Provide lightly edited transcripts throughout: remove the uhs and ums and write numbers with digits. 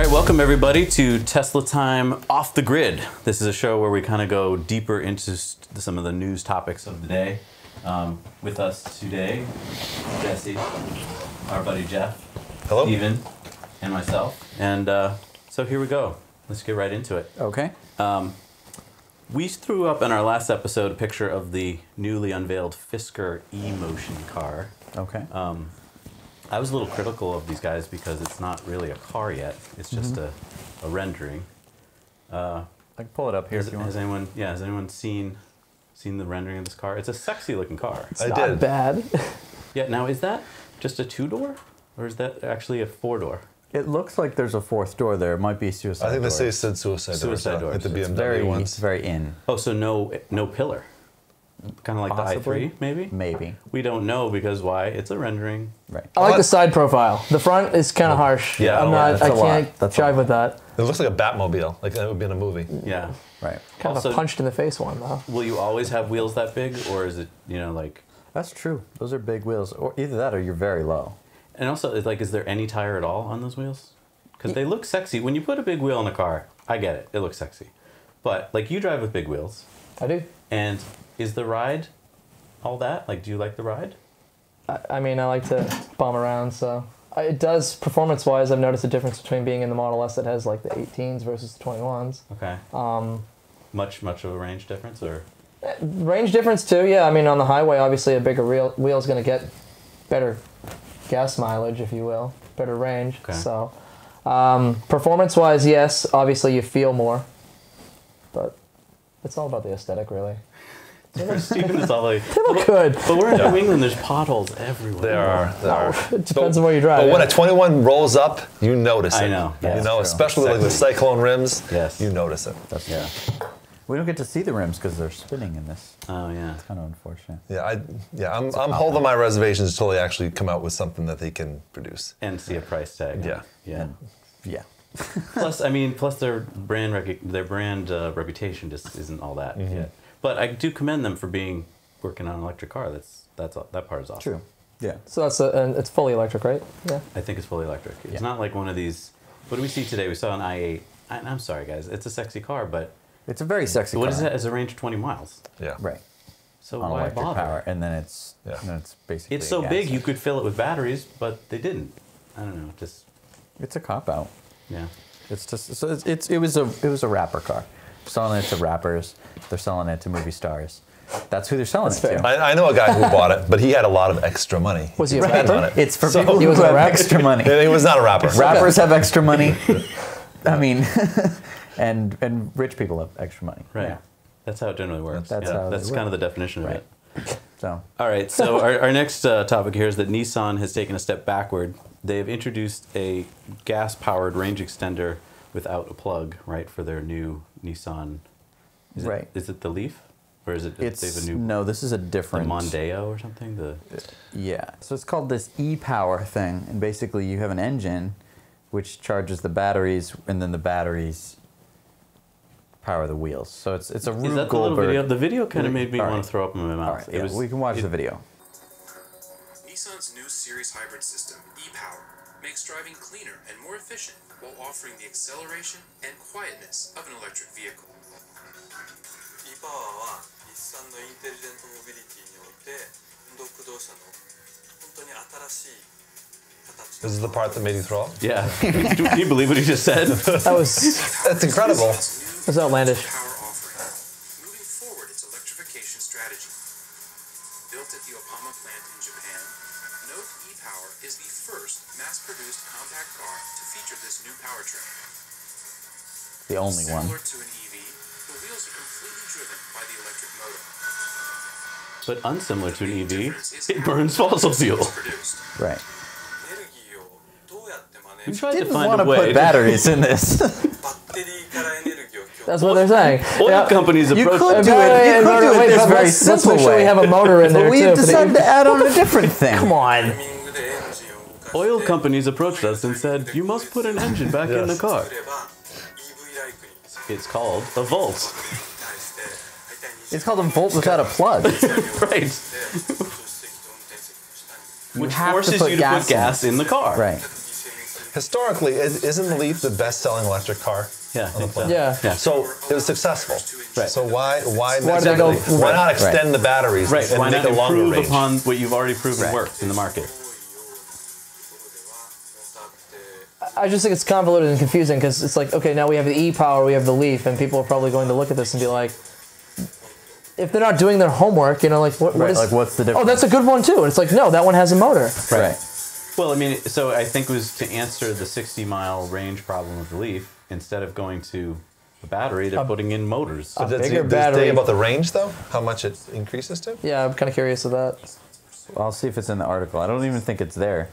right, welcome everybody to Tesla Time Off the Grid. This is a show where we kind of go deeper into some of the news topics of the day. With us today, Jesse, our buddy Jeff, hello, Steven, and myself. And so here we go. Let's get right into it. Okay. We threw up in our last episode a picture of the newly unveiled Fisker e-motion car. Okay. I was a little critical of these guys because it's not really a car yet. It's just a rendering. I can pull it up here if you want. Has anyone seen the rendering of this car? It's a sexy looking car. It's not bad. Yeah, now is that just a two-door? Or is that actually a four-door? It looks like there's a fourth door there. It might be a suicide door. I think they say it said suicide door. Suicide door. Like the It's BMW ones. It's very in. Oh, so no pillar. Kind of like Possibly. the i3, maybe? Maybe. We don't know because why? It's a rendering. Right. I like the side profile. The front is kind of harsh. Yeah, I'm oh, not. yeah, I that's a can't lot. That's a jive lot. with that. It looks like a Batmobile, like that would be in a movie. Yeah. Right. Kind Also- of a punched in the face one though. Will you always have wheels that big, or is it, like... That's true. Those are big wheels. Or either that or you're very low. And also, it's like, is there any tire at all on those wheels? Because they look sexy. When you put a big wheel in a car, I get it. It looks sexy. But, like, you drive with big wheels. I do. And is the ride all that? Like, do you like the ride? I mean, I like to bomb around, so it does performance-wise. I've noticed a difference between being in the Model S that has like the 18s versus the 21s. Okay. Much of a range difference, or? Range difference too. Yeah, I mean, on the highway, obviously, a bigger wheel is going to get better gas mileage, if you will, better range. Okay. So, performance-wise, yes, obviously you feel more, but it's all about the aesthetic, really. Steven is all like... They look good. But we're in New England, there's potholes everywhere. There are. It depends on where you drive. But when yeah. a 21 rolls up, you notice it. I know. Yeah, You know, true. especially like the Cyclone rims. Yes. You notice it. That's Yeah. We don't get to see the rims because they're spinning in this. Oh, yeah. It's kind of unfortunate. Yeah, I'm holding my reservations until they actually come out with something that they can produce. And see a price tag. Yeah. Yeah. Yeah. Plus their brand reputation just isn't all that yet. But I do commend them for working on an electric car. That part is awesome. True. Yeah. So and it's fully electric, right? Yeah. I think it's fully electric. It's Yeah. not like one of these. What do we see today? We saw an i8. I'm sorry, guys. It's a sexy car, but It's a very sexy car. what is it? It's a range of 20 miles. Yeah. Right. So On why electric bother? power. And then it's basically It's a so gas big you engine. could fill it with batteries, but they didn't. I don't know. Just It's a cop out. yeah. It's just so it was a rapper car. Selling it to rappers. They're selling it to movie stars. That's who they're selling That's it fair. to. I know a guy who bought it, but he had a lot of extra money. Was he a spent rapper? on it. It's for So- people He who was a have rapper? extra money. Yeah, he was not a rapper. Rappers have extra money. I mean, and rich people have extra money. Right. Yeah. That's how it generally works. That's how That's they kind of work. the definition of Right. it. So All right, so our next topic here is that Nissan has taken a step backward. They have introduced a gas-powered range extender without a plug, right, for their new Nissan. Right. Is it the Leaf, or is it? They have it's a new no. This is a the different Mondeo or something. Yeah. So it's called this e-power thing, and basically you have an engine which charges the batteries, and then the batteries power the wheels. So it's a Is Rube that the little Goldberg. video? The video kind of made me All want right. to throw up in my mouth. All right, yeah, we can watch the video. Nissan's new Series hybrid system, e-Power, makes driving cleaner and more efficient while offering the acceleration and quietness of an electric vehicle. e-パワーは日産のインテリジェントモビリティにおいて電動駆動車の本当に新しい形 This is the part that made you throw up? Yeah. Can you believe what he just said? That was That's incredible. That's outlandish. Power offering, moving forward its electrification strategy. Built at the Yokohama plant in Japan, Note e-Power is the first mass-produced compact car to feature this new powertrain. The only one. Similar to an EV, the wheels are completely driven by the electric motor. But unsimilar to an The EV, difference is it how burns fossil fuel. it's produced. Right. エネルギーをどうやってマネ We ージ tried to Didn't find want a to way. put batteries in this. バッテリーからエネルギーを供給 That's what they're saying. Oil Yeah. companies You approach could it. do it. You could do it this very Let's simple make sure we way. have a motor in there But we too. decided to add on a different thing. Come on. タイミングでエンジンを動かして Oil companies approached us and said, "You must put an engine back in the car." 作れば EV ライクに It's called a Volt. 対して大体 It's called a Volt without a plug. Right. 助手席と運転席の下に You Which have to forces put you to put gas in. gas in the car. Right. 犠牲にする historically, isn't the Leaf the best-selling electric car? Yeah, I on the think so. planet? Yeah. So it was successful. Right. So why Why did they go- why not extend the batteries Right. and Why make not a longer improve range? upon what you've already proven Right. works in the market? ところでは重たくて I just think it's convoluted and confusing because it's like, okay, now we have the e-power, we have the Leaf, and people are probably going to look at this and be like, if they're not doing their homework, you know, like what Right, is? like, what's the difference? Oh, that's a good one too. And it's like, no, that one has a motor. Right. Well, I mean, so I think it was to answer the 60-mile range problem of the Leaf. Instead of going to the battery, they're putting in motors. But does bigger it battery. say about the range though? How much it increases to? Yeah, I'm kind of curious of that. I'll see if it's in the article. I don't even think it's there.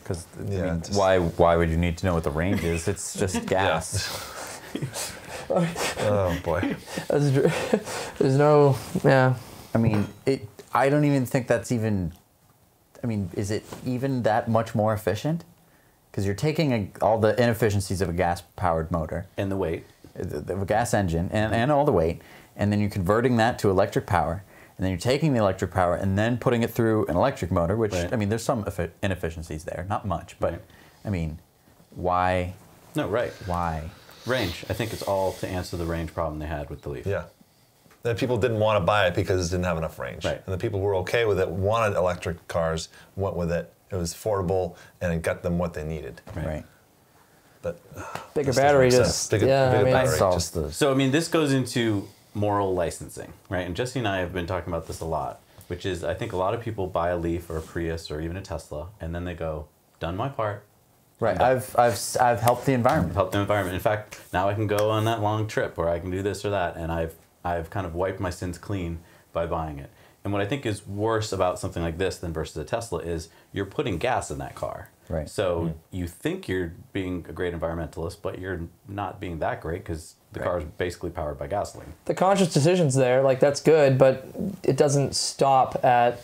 Because Yeah, just- why would you need to know what the range is? It's just gas. Oh boy. There's no, yeah. I mean, I don't even think that's even. I mean, is it even that much more efficient? Because you're taking all the inefficiencies of a gas-powered motor, And the weight. the gas engine, and all the weight, and then you're converting that to electric power, and then you're taking the electric power and then putting it through an electric motor, which, Right. I mean, there's some inefficiencies there, not much, but, Right. I mean, why? No, right. Why? Range. I think it's all to answer the range problem they had with the Leaf. Yeah. The people didn't want to buy it because it didn't have enough range. Right. And the people who were okay with it, wanted electric cars, went with it. It was affordable and it got them what they needed. Right. But Bigger this doesn't battery make sense. just, Bigger- yeah, bigger I mean, battery. That solves just- the. So, I mean, this goes into moral licensing, right? And Jesse and I have been talking about this a lot, which is I think a lot of people buy a Leaf or a Prius or even a Tesla, and then they go, done my part, Right. I've helped the environment. help the environment. In fact, now I can go on that long trip where I can do this or that, and I've kind of wiped my sins clean by buying it. And what I think is worse about something like this than versus a Tesla is you're putting gas in that car. Right. So you think you're being a great environmentalist, but you're not being that great because the Right. car is basically powered by gasoline. the conscious decisions there, like that's good, but it doesn't stop at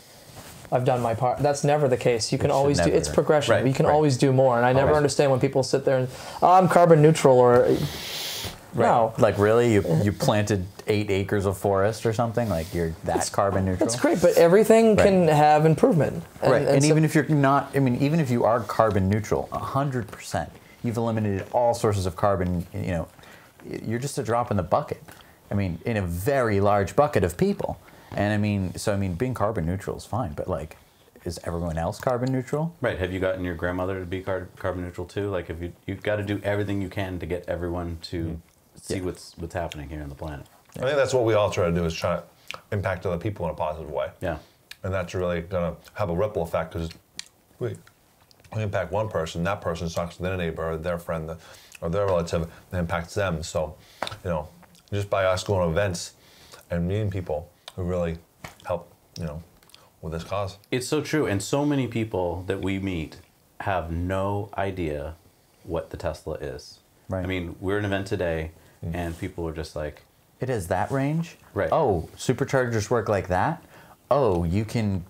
I've done my part. That's never the case. You can should always do. never. It's progression. Right, You can right. always do more, and I never Always. understand when people sit there and I'm carbon neutral or no. Like, really? You planted 8 acres of forest or something? Like, you're that carbon neutral? That's great, but everything can have improvement. Right, and so- even if you're not, I mean, even if you are carbon neutral, 100%, you've eliminated all sources of carbon, you know, you're just a drop in the bucket. I mean, in a very large bucket of people. And I mean, so I mean, being carbon neutral is fine, but like, is everyone else carbon neutral? Right. Have you gotten your grandmother to be carbon neutral too? Like, if you've got to do everything you can to get everyone to see what's happening here on the planet. I think that's what we all try to do is try to impact other people in a positive way. Yeah. And that's really going to have a ripple effect because we impact one person, that person talks to their neighbor or their friend or their relative, and impacts them. So, you know, just by us going to events and meeting people who really help, you know, with this cause. It's so true. And so many people that we meet have no idea what the Tesla is. Right. I mean, we're at an event today and people are just like, It has that range? Right. Oh, superchargers work like that? Oh, you can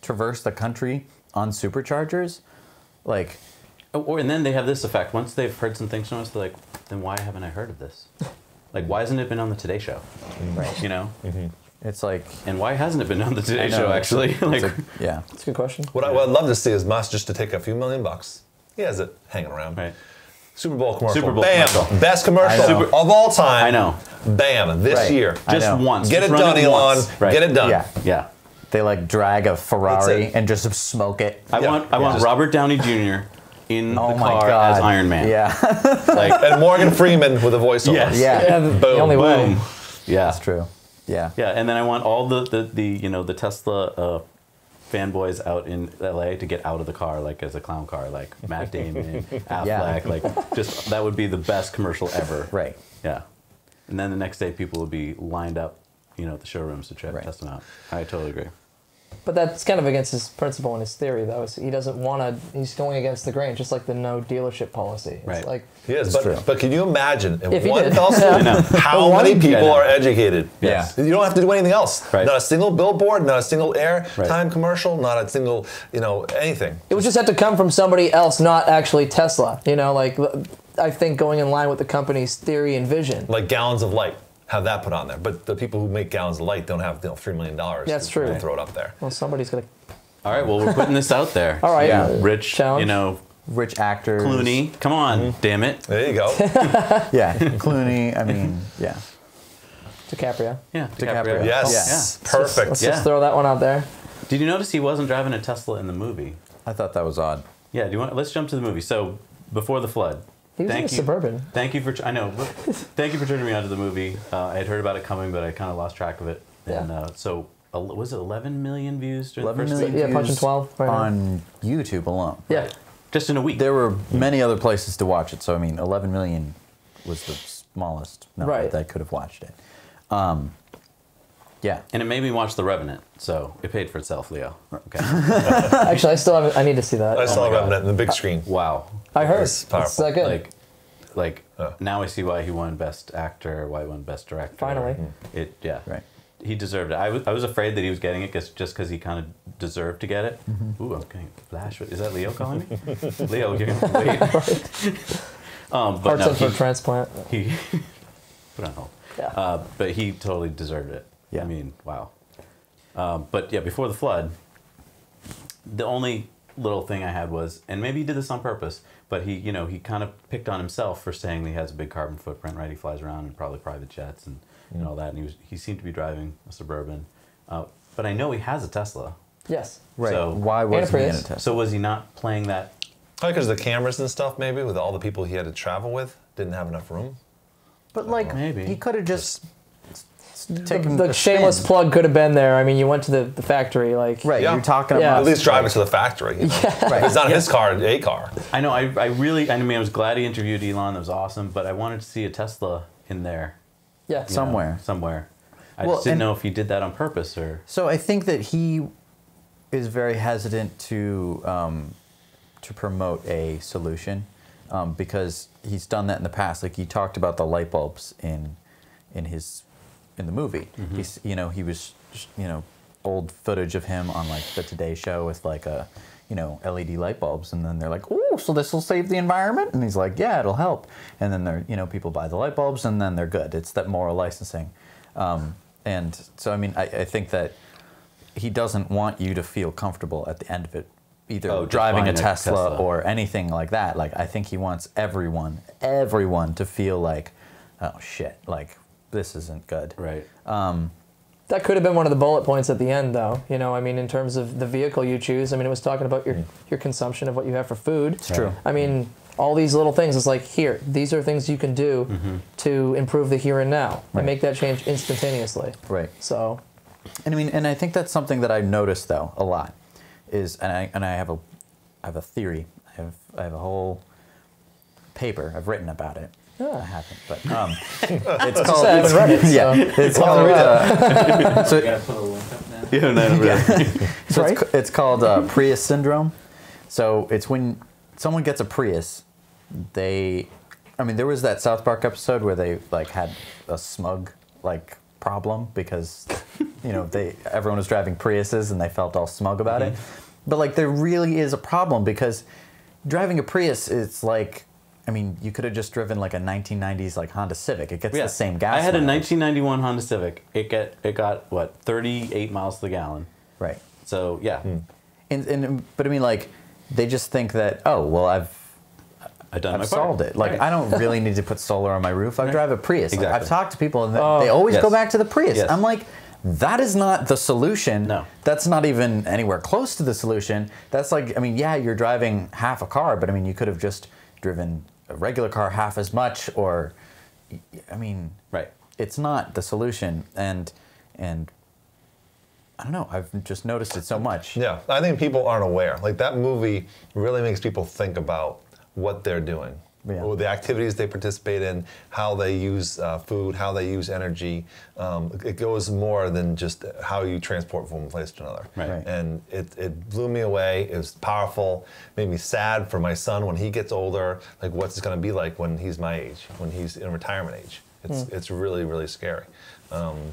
traverse the country on superchargers? Like, and then they have this effect. Once they've heard some things from us, they're like, then why haven't I heard of this? Like, why hasn't it been on the Today Show? Right. You know? it's like, And why hasn't it been on the Today I know, Show, it's actually? a- like, it's a- yeah. That's a good question. What I'd love to see is Musk just to take a few $1 million. He has it hanging around. right. Super Bowl commercial. Super Bowl Bam! commercial. Best commercial I know. of all time. I know. Bam! This Right. year. I Just know. once. Get Just it run done, Elon. once. Right. Get it done. Yeah. Yeah. They like drag a Ferrari it. and just smoke it. I Yeah. want Just- Robert Downey Jr. in Oh the my car God. as Iron Man. Yeah. Like, And Morgan Freeman with a voiceover. Yes. yeah. Yeah, the Boom. only way. boom. Yeah. That's true. Yeah. Yeah, and then I want all the you know the Tesla fanboys out in LA to get out of the car like as a clown car, like Matt Damon, Affleck, Yeah. like just that would be the best commercial ever. Right. Yeah, and then the next day people would be lined up, you know, at the showrooms to try to Right. test them out. I totally agree. But that's kind of against his principle and his theory, though. Is he doesn't want to. He's going against the grain, just like the no dealership policy. It's Right. like Yes, That's true. but can you imagine in If he one did. fell swoop how One- many people Yeah, I know. are educated? Yes. You don't have to do anything else. Right. Not a single billboard, not a single airtime Right. commercial, not a single, you know, anything. it would just have to come from somebody else, not actually Tesla. You know, like I think going in line with the company's theory and vision. Like gallons of light, have that put on there. But the people who make gallons of light don't have $3 million. That's to true. Throw it up there. Well, somebody's gonna. All right, well, we're putting this out there. All right, Yeah. Rich, challenge. you know, Rich actors. Clooney. Come on, damn it. There you go. Yeah, Clooney. I mean, yeah. DiCaprio. Yeah, DiCaprio. Yes. Yeah. Perfect. Let's Yeah. just throw that one out there. Did you notice he wasn't driving a Tesla in the movie? I thought that was odd. Yeah. Do you want? Let's jump to the movie. So, Before the Flood. He was in a Suburban. Thank you for. I know. But thank you for turning me on to the movie. I had heard about it coming, but I kind of lost track of it. And Yeah. was it 11 million views during 11 the first million week? Yeah, punching views 12 right now. on YouTube alone. Yeah. Just in a week. There were many other places to watch it, so I mean, 11 million was the smallest number Right. that could have watched it. Yeah. And it made me watch The Revenant, so it paid for itself, Leo. Okay. Actually, I still haven't. I need to see that. I saw my God. Revenant in the big screen. Wow. I heard. It's It's powerful. that good. Like Yeah. now I see why he won Best Actor, why he won Best Director. Finally. Yeah. Right. He deserved it. I was afraid that he was getting it just because he kind of deserved to get it. Ooh, I'm getting flash. Is that Leo calling me? Leo, you're wait. But Heart no, sent for transplant. he put on hold. Yeah. But he totally deserved it. Yeah. I mean, wow. But yeah, Before the Flood, the only little thing I had was, and maybe he did this on purpose, but he kind of picked on himself for saying he has a big carbon footprint, right? He flies around in probably private jets and all that, and he seemed to be driving a Suburban. But I know he has a Tesla. Yes. Right. So- Why And a was he in a Prius. Tesla? So was he not playing that? Probably because of the cameras and stuff, maybe, with all the people he had to travel with, didn't have enough room. But like, Maybe. he could have just taken The a shameless spin. plug could have been there. I mean, you went to the factory, like. Right. Yeah. You're talking Yeah. about At least drive it to the factory. You know? Right. If it's not his car, a car. I know. I was glad he interviewed Elon. That was awesome. But I wanted to see a Tesla in there. Yeah. you know, Somewhere. somewhere. I Well, just didn't and- know if he did that on purpose or. So I think that he is very hesitant to promote a solution because he's done that in the past. Like he talked about the light bulbs in the movie. He's he was old footage of him on like the Today Show with like a LED light bulbs, and then they're like, oh, so this will save the environment, and he's like, yeah, it'll help, and then they're people buy the light bulbs, and then they're good. It's that moral licensing, and so I mean I think that he doesn't want you to feel comfortable at the end of it, either Oh, just driving a buying a Tesla, Tesla. or anything like that. Like I think he wants everyone to feel like, oh shit, like this isn't good. Right. That could have been one of the bullet points at the end, though. I mean, in terms of the vehicle you choose, I mean, it was talking about your consumption of what you have for food. It's true. I mean, all these little things. It's like, here, these are things you can do to improve the here and now Right. and make that change instantaneously. Right. So, And I mean, and I think that's something that I've noticed though a lot is, and I have a theory. I have a whole paper I've written about it. I haven't, but it's called. I haven't read it, so. Yeah, it's Well, called. So, Gotta put a link up now. Yeah, no, really. so Right? it's called Prius syndrome. So it's when someone gets a Prius, there was that South Park episode where they like had a smug like problem because everyone was driving Priuses and they felt all smug about it. But like there really is a problem because driving a Prius, it's like, I mean, you could have just driven like a 1990s like Honda Civic. It gets the same gas. I had a mileage. 1991 Honda Civic. It got what 38 miles to the gallon. Right. So yeah, But I mean, like, they just think that, oh, well, I've done my part. solved it. Like, Right. I don't really need to put solar on my roof. I drive a Prius. Like, Exactly. I've talked to people, and they always yes. go back to the Prius. Yes. I'm like, that is not the solution. No. That's not even anywhere close to the solution. That's like, I mean, yeah, you're driving half a car, but I mean, you could have just driven a regular car half as much, or, I mean, Right. it's not the solution. And I don't know, I've just noticed it so much. Yeah, I think people aren't aware. Like that movie really makes people think about what they're doing, Yeah. or the activities they participate in, how they use food, how they use energy. It goes more than just how you transport from one place to another. Right. Right. And it blew me away. It was powerful. Made me sad for my son when he gets older. Like what's it going to be like when he's my age, when he's in retirement age. It's really, really scary.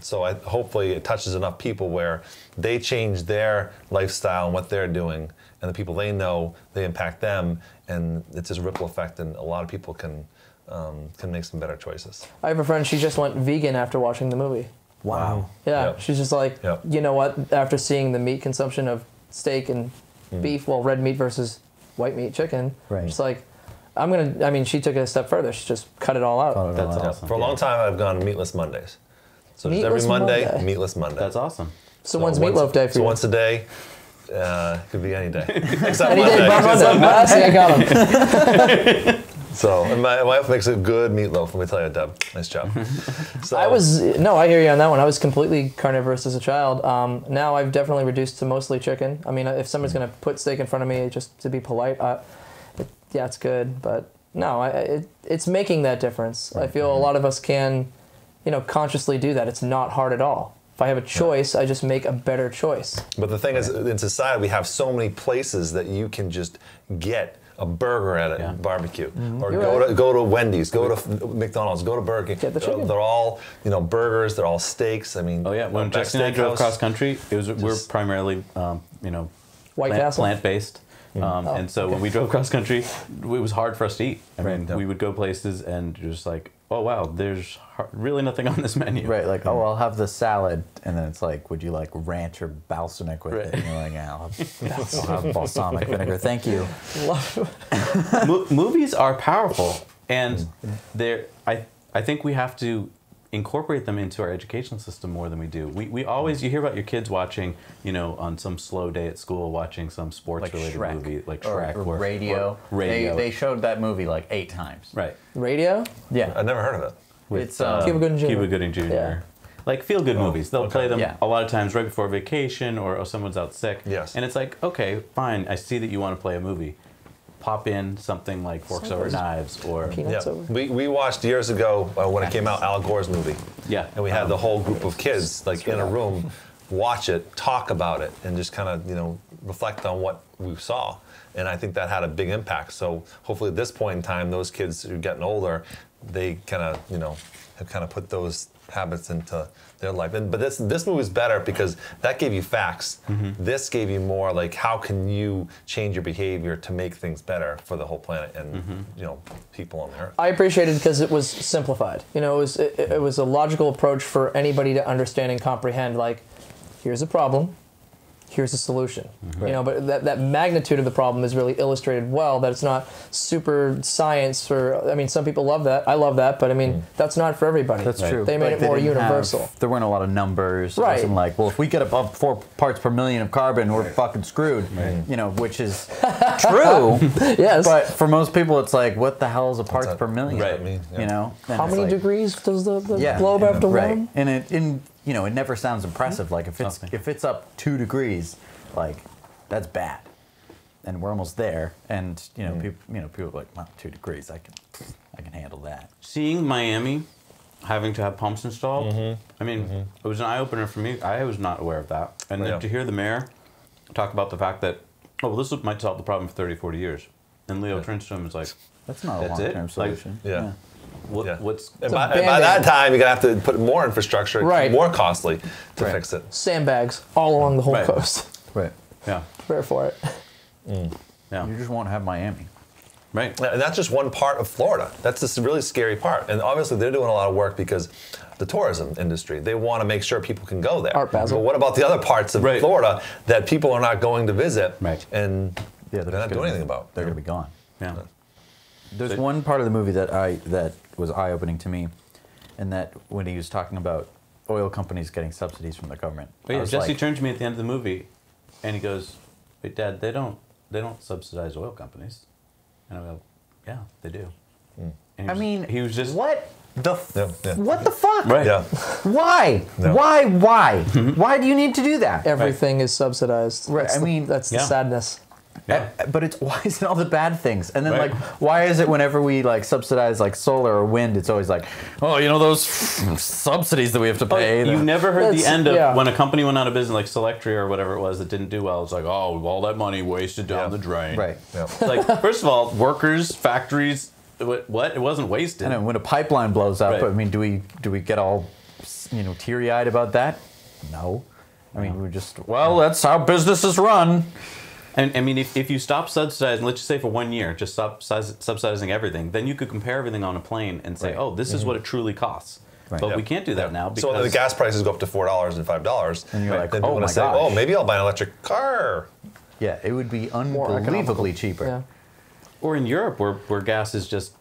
So hopefully it touches enough people where they change their lifestyle and what they're doing, and the people they know, they impact them, and it's this ripple effect, and a lot of people can make some better choices. I have a friend, she just went vegan after watching the movie. Wow. Yeah, Yep. she's just like, Yep. you know what? After seeing the meat consumption of steak and beef, well, red meat versus white meat chicken. Right. It's like, I mean, she took it a step further. She just cut it all out. Cut it That's all out. awesome. For a long time, I've gone meatless Mondays. So just every Meatless Monday, Monday. meatless Monday. That's awesome. So when's once- meatloaf day for So you? once a day, could be any day. Except Any day but Monday. Monday. Ah, see, I got him. So, and my wife makes a good meatloaf, let me tell you, Deb. Nice job. So, I hear you on that one. I was completely carnivorous as a child. Now I've definitely reduced to mostly chicken. I mean, if someone's going to put steak in front of me just to be polite, yeah, it's good. But no, it's making that difference. I feel a lot of us can, consciously do that. It's not hard at all. If I have a choice, I just make a better choice. But the thing is, in society, we have so many places that you can just get a burger at a barbecue, or go to Wendy's, go to McDonald's, go to Burger King. Get the chicken. They're all burgers. They're all steaks. I mean, Oh yeah, when Beck Jackson and I drove Steakhouse. cross country, we're primarily White Castle? plant based. And so when we drove cross country, it was hard for us to eat. I mean, we would go places and you're just like, oh wow, there's really nothing on this menu. Right, like, oh, I'll have the salad, and then it's like, would you like ranch or balsamic with it? And you're like, yeah, I'll have balsamic vinegar, thank you. Movies are powerful, and I think we have to incorporate them into our educational system more than we do. We always, you hear about your kids watching, on some slow day at school, watching some sports-related Shrek. movie, like Or Shrek. Radio. Or Radio. They showed that movie like 8 times. Right. Radio? Yeah. I've never heard of it. It's Cuba Gooding Jr. Cuba Gooding Jr. Yeah. Like feel-good movies. They'll play them Yeah. a lot of times right before vacation or someone's out sick. Yes. And it's like, okay, fine, I see that you want to play a movie. Pop in something like Forks Over Knives or... Peanuts Yeah, over. we watched years ago when it came out, Al Gore's movie. Yeah. And we had the whole group of kids like in a room, watch it, talk about it, and just kind of reflect on what we saw. And I think that had a big impact. So hopefully at this point in time, those kids who are getting older, they kind of have kind of put those habits into their life. But this movie is better because that gave you facts. This gave you more like how can you change your behavior to make things better for the whole planet and people on the earth. I appreciate it because it was simplified. It was a logical approach for anybody to understand and comprehend. Like, here's a problem, here's a solution. But that magnitude of the problem is really illustrated well. That it's not super science for. I mean, some people love that. I love that, but I mean, that's not for everybody. That's true. They made Like, it more didn't have- universal. there weren't a lot of numbers. Right. It wasn't like, well, if we get above 4 parts per million of carbon, we're fucking screwed. Which is true. Yes. But for most people, it's like, what the hell is a parts that- per million? Right. And And How it's many like- degrees does the Yeah, globe have to right. warm? And it never sounds impressive. Like if it's up 2 degrees, like that's bad. And we're almost there. And people are like, well, 2 degrees, I can handle that. Seeing Miami having to have pumps installed, I mean, it was an eye-opener for me. I was not aware of that. And then to hear the mayor talk about the fact that, this might solve the problem for 30, 40 years. And Leo Trinstrom is like, That's not a That's it? long-term Like, solution. Yeah. what's... And a by Band-Aid. that time, you're gonna have to put more infrastructure, Right. more costly to Right. fix it. Sandbags all along the whole Right. coast. Right. Yeah, Prepare for it. yeah, You just won't have Miami. right. And that's just one part of Florida. That's this really scary part. And obviously, they're doing a lot of work because the tourism industry. They want to make sure people can go there. Art Basel. But what about the other parts of Right. Florida that people are not going to visit? Right. And Yeah, they're not doing anything about? They're going to be gone. Yeah. There's So- one part of the movie that was eye-opening to me, and that when he was talking about oil companies getting subsidies from the government. But I yeah, was Jesse like, turned to me at the end of the movie, and he goes, "Wait, Dad, they don't subsidize oil companies." And I go, "Yeah, they do." And he I was- mean, he was just what the Yeah. what the fuck? right. Yeah. Why? No. Why? Why do you need to do that? Everything is subsidized. Right, That's I mean, that's the yeah. sadness. Yeah. But it's why is it all the bad things? And then Right. like, why is it whenever we like subsidize like solar or wind, it's always like, oh, those subsidies that we have to pay. You never heard the That's- end of yeah. when a company went out of business, like Selectria or whatever it was, that didn't do well. It's like, oh, all that money wasted down the drain. Right. Yeah. Like, first of all, workers, factories, what? It wasn't wasted. I know when a pipeline blows up. Right. I mean, do we get all teary-eyed about that? No. I mean, we just that's how businesses run. And I mean, if you stop subsidizing, let's just say for 1 year, just stop subsidizing everything, then you could compare everything on a plane and say, Right. oh, this is what it truly costs. Right. But Yeah. we can't do that now because So when the gas prices go up to $4 and $5, And you're like, then oh people my say, gosh. oh, maybe I'll buy an electric car. Yeah, it would be economical. unbelievably cheaper. Yeah. or in Europe where gas is just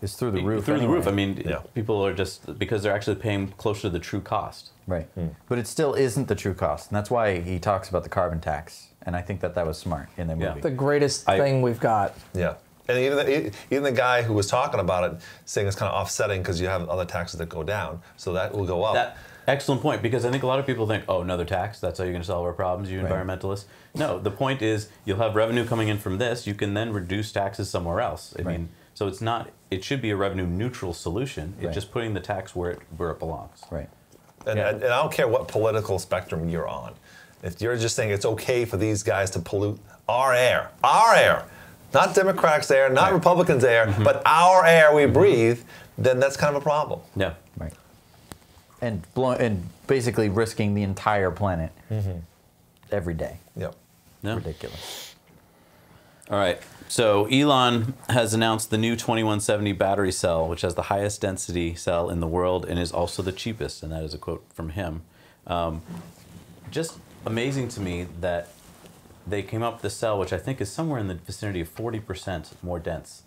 It's through the roof. through the anyway. roof. I mean, Yeah. people are just because they're actually paying closer to the true cost. Right. But it still isn't the true cost. And that's why he talks about the carbon tax. And I think that that was smart in the Yeah. movie. The greatest thing we've got. Yeah. And even the guy who was talking about it saying it's kind of offsetting because you have other taxes that go down, so that will go up. Excellent point, because I think a lot of people think, oh, another tax, that's how you're going to solve our problems, you Right. environmentalists. No, the point is you'll have revenue coming in from this, you can then reduce taxes somewhere else. I Right. mean, so it's not, it should be a revenue neutral solution. It's Right. just putting the tax where it belongs. Right. And, Yeah. and I don't care what political spectrum you're on. If you're just saying it's okay for these guys to pollute our air, not Democrats' air, not Right. Republicans' air, but our air we breathe, then that's kind of a problem. Yeah. Right. And basically risking the entire planet every day. Yep. No. Ridiculous. All right. So Elon has announced the new 2170 battery cell, which has the highest density cell in the world and is also the cheapest. And that is a quote from him. Just amazing to me that they came up with the cell, which I think is somewhere in the vicinity of 40% more dense.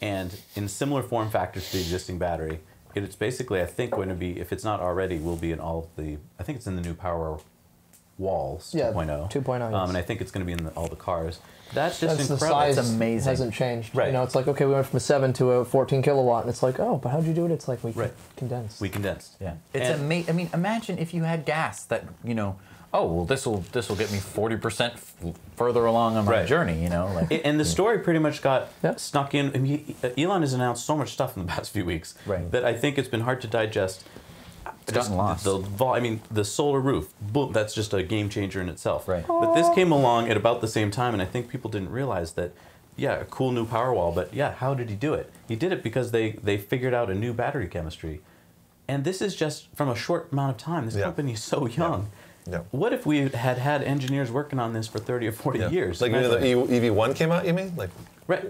And in similar form factor to the existing battery, it's basically, I think, going to be, if it's not already, will be in all of the, I think it's in the new Power Walls Yeah, 2.0. 2.0, yes. And I think it's going to be in all the cars. That's just That's incredible. the size It's amazing. hasn't changed. Right. You know, it's like, okay, we went from a 7 to a 14 kilowatt, and it's like, oh, but how'd you do it? It's like we Right. condensed. We condensed. Yeah. It's And- amazing. I mean, imagine if you had gas that, oh, well, this will get me 40% further along on my Right. journey, like And the story pretty much got Yeah. snuck in. I mean, Elon has announced so much stuff in the past few weeks Right. that I think it's been hard to digest. It's gotten lost. The solar roof, boom, that's just a game changer in itself. Right. But this came along at about the same time, and I think people didn't realize that, yeah, a cool new Powerwall, but yeah, how did he do it? He did it because they figured out a new battery chemistry. And this is just from a short amount of time. This Yeah. company is so young. Yeah. What if we had engineers working on this for 30 or 40 Yeah. years? Like when the EV1 came out, you mean? Like, Right.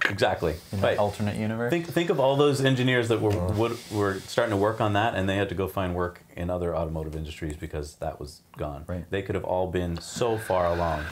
Exactly. in the Right. alternate universe. Think of all those engineers that were starting to work on that, and they had to go find work in other automotive industries because that was gone. Right. They could have all been so far along.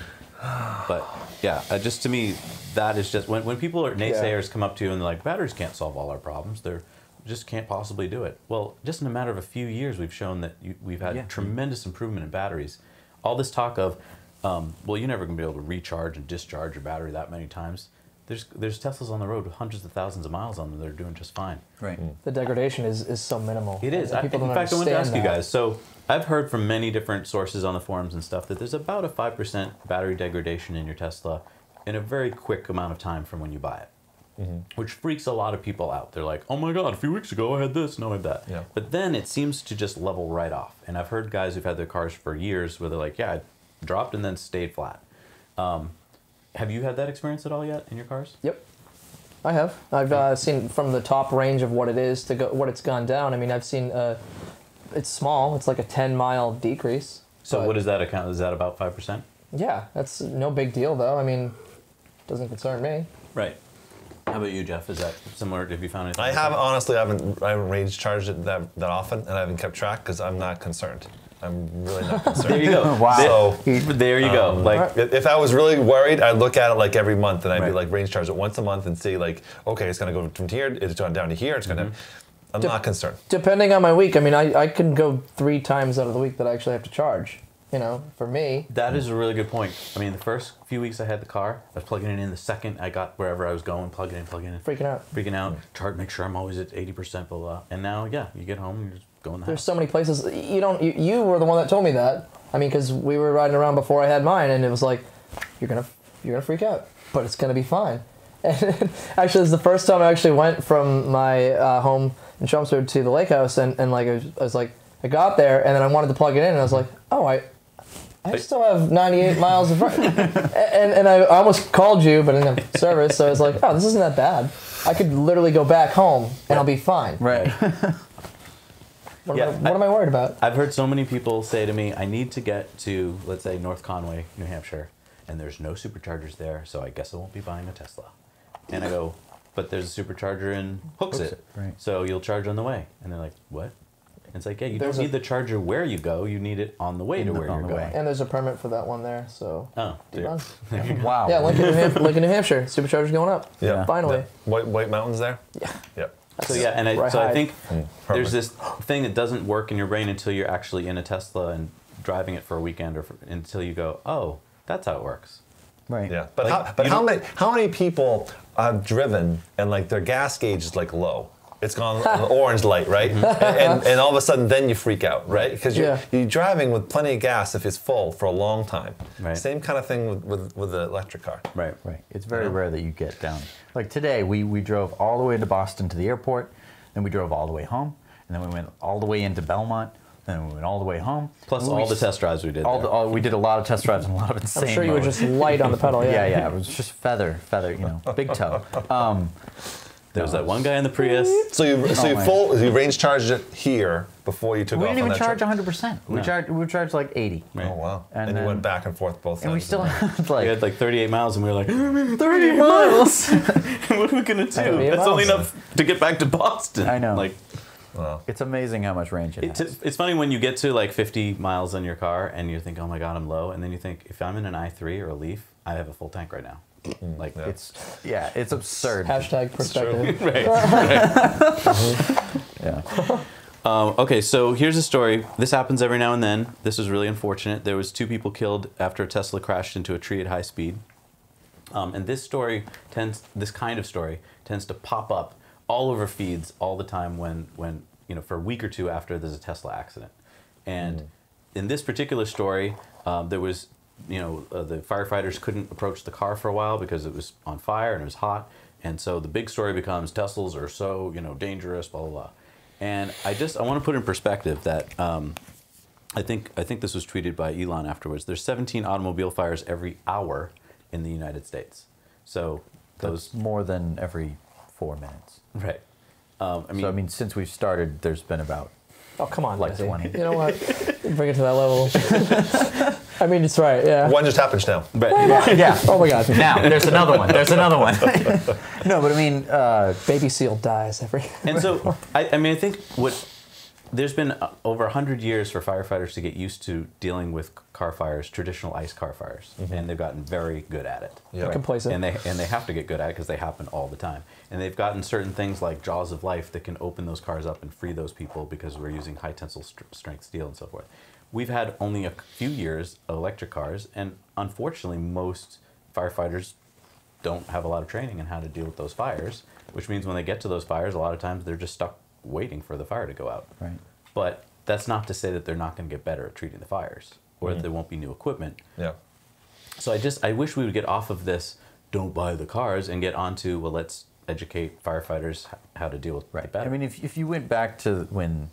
But yeah, just to me, that is just when people are naysayers come up to you and they're like, batteries can't solve all our problems. They're just can't possibly do it. Well, just in a matter of a few years, we've shown that we've had Yeah. tremendous improvement in batteries. All this talk of, well, you're never going to be able to recharge and discharge your battery that many times. There's Teslas on the road with hundreds of thousands of miles on them that are doing just fine. Right. The degradation is so minimal. It is. And people In don't fact, I wanted to ask understand you that. guys. So I've heard from many different sources on the forums and stuff that there's about a 5% battery degradation in your Tesla in a very quick amount of time from when you buy it, which freaks a lot of people out. They're like, oh my God, a few weeks ago I had this, now I have that. Yeah. But then it seems to just level right off. And I've heard guys who've had their cars for years where they're like, yeah, it dropped and then stayed flat. Have you had that experience at all yet in your cars? Yep. I have. I've seen from the top range of what it is to what it's gone down. I mean, I've seen it's small. It's like a 10-mile decrease. So but what does that account? Is that about 5%? Yeah, that's no big deal though. I mean, doesn't concern me. Right. How about you, Jeff? Is that similar? Have you found anything? I like have that? honestly, I haven't range charged it that often, and I haven't kept track because I'm not concerned. I'm really not concerned. There you go. Wow. So There you go. Like, if I was really worried, I'd look at it like every month, and I'd be Right. like range charge it once a month and see like, okay, it's gonna go from here, it's going down to here, it's gonna. I'm not concerned. Depending on my week, I mean, I can go 3 times out of the week that I actually have to charge. You know, for me. that is a really good point. I mean, the first few weeks I had the car, I was plugging it in. The second I got wherever I was going, plugging in. Freaking out. Freaking out. Chart, make sure I'm always at 80%, blah, blah. And now, yeah, you get home, you just go in the There's house. so many places you were the one that told me that. I mean, because we were riding around before I had mine, and it was like, you're gonna freak out, but it's gonna be fine. And actually, this is the first time I actually went from my home in Chelmsford to the lake house, and like I was like, I got there, and then I wanted to plug it in, and I was like, oh, I still have 98 miles of and I almost called you, but I didn't have service, so I was like, oh, this isn't that bad. I could literally go back home, and I'll be fine. Right. What Yeah, am I worried about? I've heard so many people say to me, I need to get to, let's say, North Conway, New Hampshire, and there's no superchargers there, so I guess I won't be buying a Tesla. And I go, but there's a supercharger and hooks Hooks it. it, right. So you'll charge on the way. And they're like, what? And it's like, yeah, you There's don't a- need the charger where you go. You need it on the way to where on you're the going. way. And there's a permit for that one there, so. Oh, Done. Wow. Yeah, Lincoln, New Hampshire. Supercharger's going up. Yeah. Finally. White Mountains there. Yeah. Yep. So yeah, and Where I I hide. think there's Perfect. this thing that doesn't work in your brain until you're actually in a Tesla and driving it for a weekend, or until you go, oh, that's how it works. Right. Yeah, but Like, how many people have driven and like their gas gauge is like low? It's gone the orange light, right? and all of a sudden, then you freak out, right? Because Yeah. you're driving with plenty of gas if it's full for a long time. Right. Same kind of thing with the electric car. Right. Right. It's very rare that you get down. Like today, we drove all the way to Boston to the airport, then we drove all the way home, and then we went all the way into Belmont, then we went all the way home. Plus And all we the test drives we did. all there. the, all, we did a lot of test drives and a lot of insane I'm sure you were modes. just light on the pedal. Yeah, yeah. It was just feather, you know, big toe. There was that one guy in the Prius. So you man. you range charged it here before you took We off didn't on even that charge trip? 100%. We charged like 80. Right. Oh wow! And And, you then- went back and forth both sides. And we of still the night. had We like had like 38 miles, and we were like, 38 miles. What are we gonna do? 38 That's only miles. enough to get back to Boston. I know. Like, Wow. it's amazing how much range it has. it's funny when you get to like 50 miles on your car, and you think, oh my god, I'm low, and then you think, if I'm in an i3 or a Leaf, I have a full tank right now. Like, Yeah. It's absurd. Hashtag perspective. right. Yeah. Okay, so here's a story. This happens every now and then. This was really unfortunate. There was 2 people killed after a Tesla crashed into a tree at high speed. And this kind of story tends to pop up all over feeds all the time when for a week or 2 after there's a Tesla accident. And in this particular story, there was, the firefighters couldn't approach the car for a while because it was on fire and it was hot. And so the big story becomes Teslas are so, dangerous, blah, blah, blah. And I want to put in perspective that I think this was tweeted by Elon afterwards. There's 17 automobile fires every hour in the United States. So those More than every 4 minutes. right. So, I mean, since we've started, there's been about Oh, come on, Like Jesse. 20. You know what? Bring it to that level. I mean, it's right, yeah. One just happened now. Right. yeah. Oh my God. Now there's another one. There's another one. No, but I mean, Baby seal dies every. And so, I think there's been over 100 years for firefighters to get used to dealing with car fires, traditional ICE car fires, and they've gotten very good at it. Yeah. Complacent. And they have to get good at it because they happen all the time. And they've gotten certain things like jaws of life that can open those cars up and free those people because we're using high tensile strength steel and so forth. We've had only a few years of electric cars, and unfortunately, most firefighters don't have a lot of training in how to deal with those fires, which means when they get to those fires, a lot of times they're just stuck waiting for the fire to go out. right. But that's not to say that they're not going to get better at treating the fires, or that there won't be new equipment. Yeah. So I wish we would get off of this, don't buy the cars, and get onto, well, let's educate firefighters how to deal with it better. I mean, if you went back to when,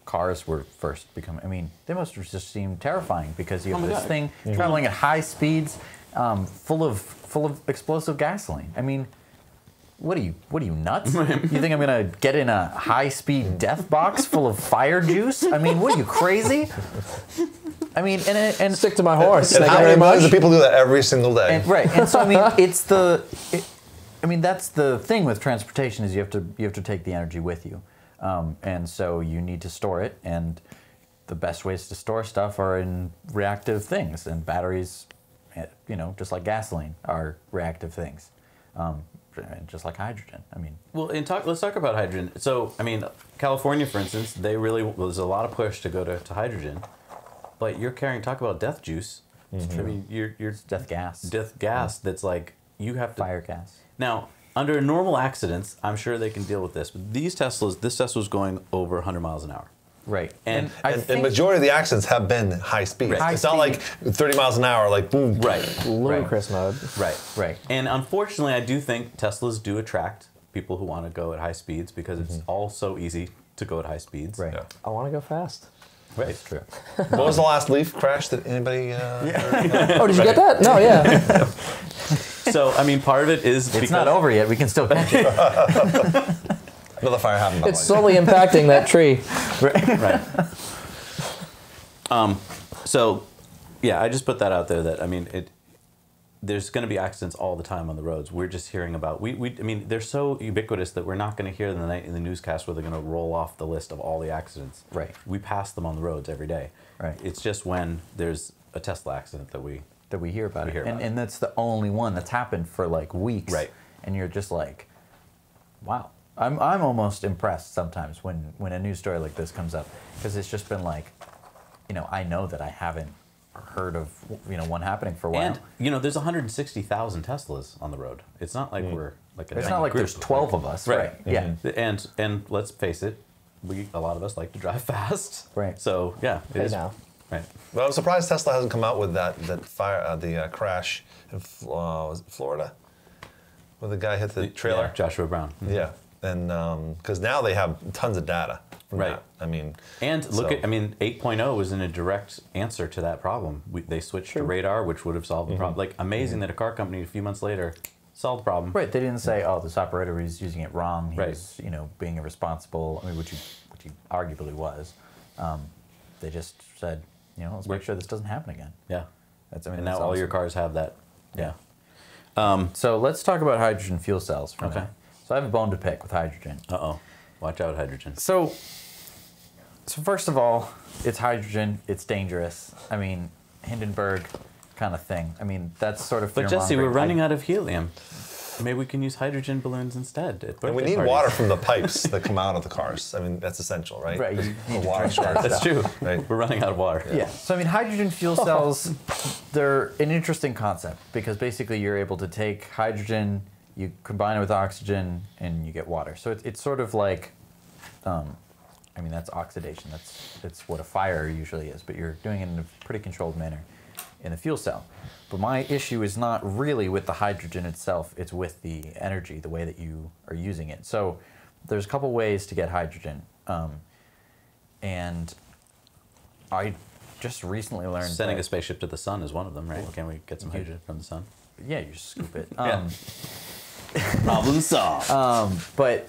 cars were first becoming, they must have just seemed terrifying because you have my this God. thing traveling at high speeds, full of explosive gasoline. I mean, what are you nuts? You think I'm gonna get in a high-speed death box full of fire juice? I mean, what are you, crazy? I mean, and Stick to my horse. And Thank how you many very millions much. of people do that every single day? And, right, and so I mean, that's the thing with transportation is you have to take the energy with you, and so you need to store it. And the best ways to store stuff are in reactive things, and batteries, just like gasoline, are reactive things, just like hydrogen. I mean, Well, let's talk about hydrogen. So, California, for instance, there's a lot of push to go to hydrogen, but you're talk about death juice. I mean, you're death gas, death gas that's like, you have to... fire gas. Now, under normal accidents, I'm sure they can deal with this, but this Tesla's going over 100 miles an hour. Right, And- I And think majority of the accidents have been high speed. Right. It's not like 30 miles an hour, like boom. Right. Ludicrous mode. Right. Right. And unfortunately, I do think Teslas do attract people who want to go at high speeds because it's all so easy to go at high speeds. Right. Yeah. I want to go fast. Right. It's true. What was the last Leaf crash that anybody? Oh, did you get that? No, yeah. So, part of it is It's not over yet. We can still catch it. Another fire happened. by It's the way. slowly impacting that tree. Right. So, yeah, I just put that out there that, there's going to be accidents all the time on the roads. We're just hearing about I mean, they're so ubiquitous that we're not going to hear in the newscast where they're going to roll off the list of all the accidents. Right. We pass them on the roads every day. Right. It's just when there's a Tesla accident that we hear about We it. hear about it. And that's the only one that's happened for like weeks. Right. And you're just like, wow. I'm almost impressed sometimes when a news story like this comes up, because it's just been like, I know that I haven't heard of one happening for a while. And there's 160,000 Teslas on the road. It's not like we're like a It's tiny not like group there's 12 of us, right? Yeah. And let's face it, a lot of us like to drive fast. Right. So yeah, it Hey is. now. Right. Well, I'm surprised Tesla hasn't come out with that fire, the crash in was it Florida, where the guy hit the trailer. Yeah, Joshua Brown. Yeah, and because now they have tons of data. From Right. that. I mean, And look so- at, 8.0 was in a direct answer to that problem. They switched to radar, which would have solved the problem. Like, amazing that a car company a few months later solved the problem. Right. They didn't say, oh, this operator was using it wrong. He Right. was, being irresponsible. I mean, which he arguably was. They just said, let's make sure this doesn't happen again. Yeah. And And now that's all your awesome. cars have that. Yeah. So let's talk about hydrogen fuel cells for a Okay. minute. So I have a bone to pick with hydrogen. Uh-oh. Watch out, hydrogen. So first of all, it's hydrogen. It's dangerous. I mean, Hindenburg kind of thing. I mean, that's sort of. But Jesse, we're fear-mongering. running out of helium. Maybe we can use hydrogen balloons instead. At and we birthday need parties. water from the pipes that come out of the cars. I mean, that's essential, right? Right, you The need to water drink that shortage. That's true. Right. We're running out of water. Yeah. So I mean, hydrogen fuel cells, they're an interesting concept because basically you're able to take hydrogen, you combine it with oxygen, and you get water. So it's sort of like, I mean, that's oxidation. That's what a fire usually is, but you're doing it in a pretty controlled manner in the fuel cell. But my issue is not really with the hydrogen itself, it's with the energy, the way that you are using it. So there's a couple ways to get hydrogen. And I just recently learned Sending that, a spaceship to the sun is one of them, right? Can we get some hydrogen from the sun? yeah, you just scoop it. Yeah. Problem solved. But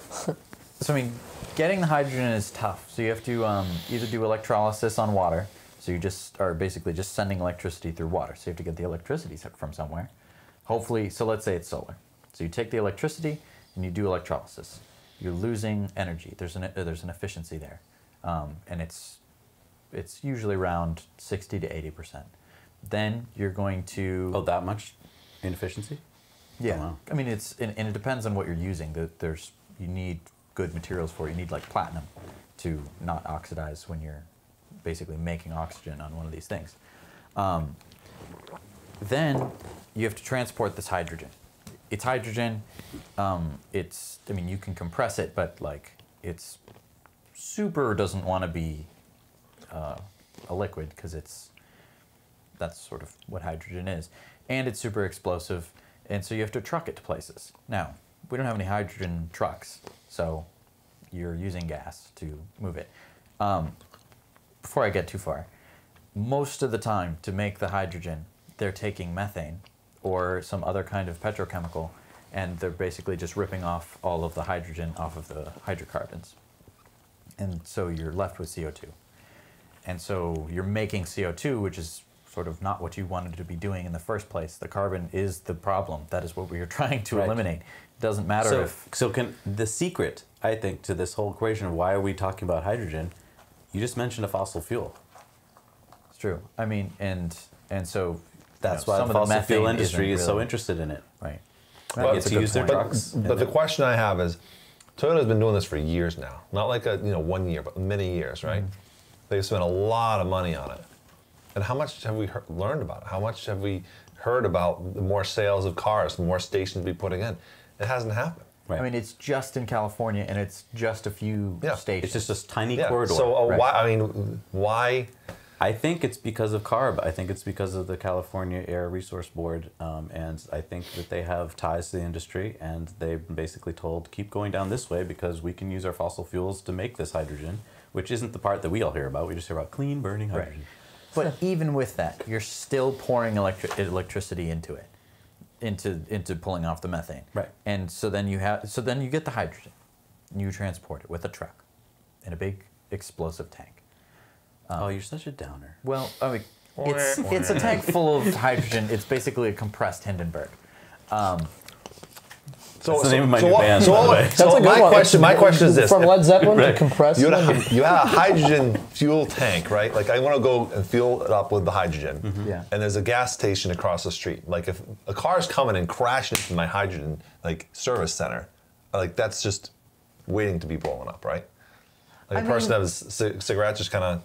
so I mean, getting the hydrogen is tough. So you have to either do electrolysis on water. So you just are basically just sending electricity through water. So you have to get the electricity from somewhere. Hopefully, so let's say it's solar. So you take the electricity and you do electrolysis. You're losing energy. There's an efficiency there, and it's usually around 60 to 80%. Then you're going to Oh, that much inefficiency? yeah. Oh, wow. I mean, and it depends on what you're using. You need good materials for it. You need like platinum to not oxidize when you're basically making oxygen on one of these things. Then you have to transport this hydrogen. It's hydrogen. I mean, you can compress it, but like it's super doesn't want to be a liquid because that's sort of what hydrogen is, and it's super explosive, and so you have to truck it to places. Now, we don't have any hydrogen trucks, so you're using gas to move it. Before I get too far, most of the time to make the hydrogen, they're taking methane or some other kind of petrochemical, and they're basically just ripping off all of the hydrogen off of the hydrocarbons. And so you're left with CO2. And so you're making CO2, which is sort of not what you wanted to be doing in the first place. The carbon is the problem. That is what we are trying to Right. eliminate. It doesn't matter So can the secret, I think, to this whole equation of why are we talking about hydrogen? You just mentioned a fossil fuel. it's true. I mean, and so That's you know, why some the of fossil fuel methane industry isn't is so really- interested in it. Right. They Well, get that's a to good use their point. trucks. But the question I have is, Toyota's been doing this for years now. Not like 1 year, but many years, right? They've spent a lot of money on it. And how much have we learned about it? How much have we heard about the more sales of cars, the more stations we putting in? It hasn't happened. Right. I mean, it's just in California, and it's just a few Yeah. stations. It's just a tiny Yeah. corridor. So Right. why? I mean, why? I think it's because of CARB. I think it's because of the California Air Resource Board, and I think that they have ties to the industry, and they've been basically told, keep going down this way because we can use our fossil fuels to make this hydrogen, which isn't the part that we all hear about. We just hear about clean burning Right. hydrogen. But even with that, you're still pouring electricity into it, into pulling off the methane. Right. And so then you get the hydrogen, and you transport it with a truck, in a big explosive tank. Oh, you're such a downer. Well, I mean, It's a tank full of hydrogen. It's basically a compressed Hindenburg. That's the name of my new band, by the way. That's a good my one. question is this: From Led Zeppelin to Right. compressed. you had a hydrogen fuel tank, right? Like I want to go and fuel it up with the hydrogen. Yeah. And there's a gas station across the street. Like if a car's coming and crashing into my hydrogen like service center, like that's just waiting to be blown up, right? Like a person that has cigarettes just kind of.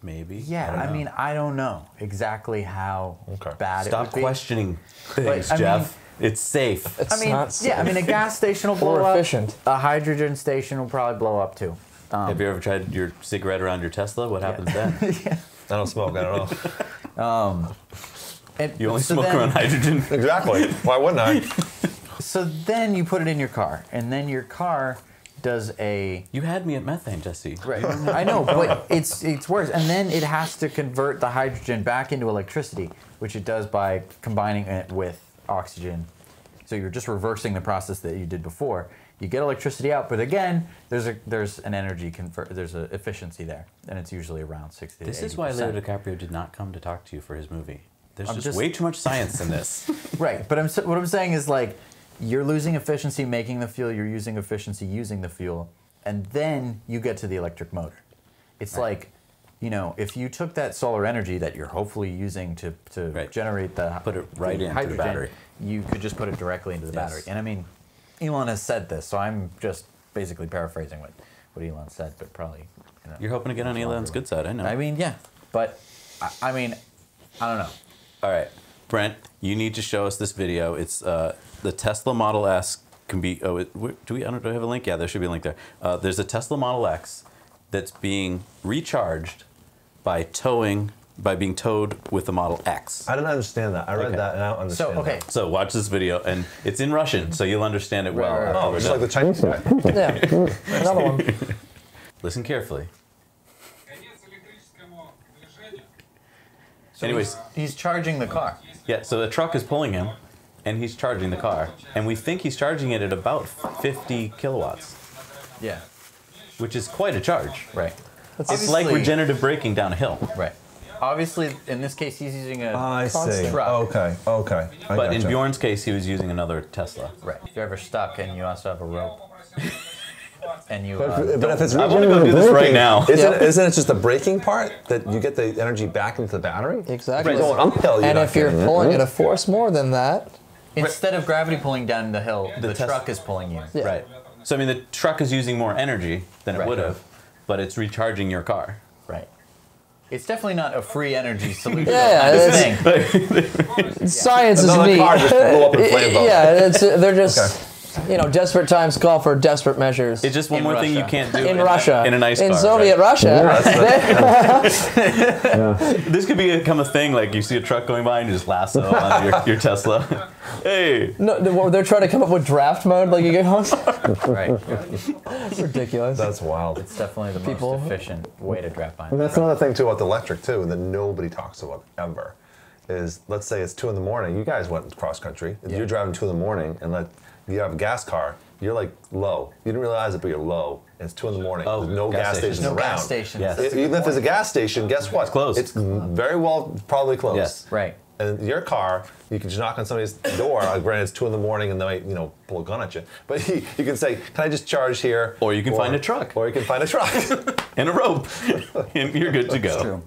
Maybe. Yeah, I mean, I don't know exactly how Okay. bad Stop it would be. questioning things, I mean- Jeff. It's safe. It's I mean, not yeah, I mean, a gas station will blow More up. efficient. A hydrogen station will probably blow up too. Have you ever tried your cigarette around your Tesla? What happens then? I don't smoke. I don't know. And You only so smoke then- around hydrogen. Exactly. Why wouldn't I? So then you put it in your car, and then your car does a. You had me at methane, Jesse. Right. I know, but it's worse. And then it has to convert the hydrogen back into electricity, which it does by combining it with oxygen. So you're just reversing the process that you did before. You get electricity out, but again, there's an energy there's an efficiency there, and it's usually around 60 This to 80%. is why Leo DiCaprio did not come to talk to you for his movie. There's I'm just just- way too much science in this. Right, but what I'm saying is like you're losing efficiency making the fuel, you're using efficiency using the fuel, and then you get to the electric motor. It's like, you know, if you took that solar energy that you're hopefully using to Right. generate the Put it right into the hydrogen, battery. you could just put it directly into the Yes. battery. And I mean, Elon has said this, so I'm just basically paraphrasing what Elon said, but probably. You know, You're hoping to get on Elon's good side, I know. I mean, yeah, but I mean, I don't know. All right, Brent, you need to show us this video. It's the Tesla Model S can be. Oh, do we? I don't. Do I have a link? Yeah, there should be a link there. There's a Tesla Model X that's being recharged by being towed with the Model X. I didn't understand that. I read Okay. that and I don't So understand okay, that. So watch this video, and it's in Russian, so you'll understand it well. Right, right, after Oh, we're just done. like the Chinese guy. Yeah. Another one. Listen carefully. Конец электрическому движению. so Anyways, he's charging the car. yeah. So the truck is pulling him, and he's charging the car, and we think he's charging it at about 50 kilowatts, Yeah, which is quite a charge. right. It's like Obviously- regenerative braking down a hill. Right. Obviously, in this case, he's using a. I see. Constant. Okay. Okay. I But in gotcha. Bjorn's case, he was using another Tesla. Right. If you're ever stuck and you also have a rope, and you. But if it's I want to go do this right now. Isn't it just the braking part that you get the energy back into the battery? Exactly. If you're going uphill, you're And not if you're getting it, pulling right? at a force more than that, instead of gravity pulling down the hill, the Tesla- truck is pulling you. Yeah. Right. So I mean, the truck is using more energy than it Right. would have, but it's recharging your car. Right. It's definitely not a free energy solution. Yeah, That's it's- the thing. science Another is neat. car just blew up in flames. Yeah, they're just, you know, desperate times call for desperate measures. It's just one In more thing you Russia. can't do in Russia, in a nice in car. Soviet right? Russia. This could become a thing. Like you see a truck going by and you just lasso on your Tesla. Hey. No, they're trying to come up with draft mode. Like you get home. Right. It's ridiculous. That's wild. It's definitely the People- most efficient way to drive by. And that's another thing too about the electric too that nobody talks about ever. Is let's say it's 2 in the morning. You guys went cross country. Yeah. You're driving 2 in the morning, and you have a gas car. You're like low. You didn't realize it, but you're low. And it's 2 in the morning. Oh, There's no gas gas stations. stations No around. gas stations. Yes. Even if there's a gas station, guess what? It's closed. It's very well probably closed. Yes. Right. And your car, you can just knock on somebody's door. Granted, it's 2 in the morning, and they might, pull a gun at you. But you can say, "Can I just charge here?" Or you can find a truck. Or you can find a truck. And a rope, and you're good to go. True.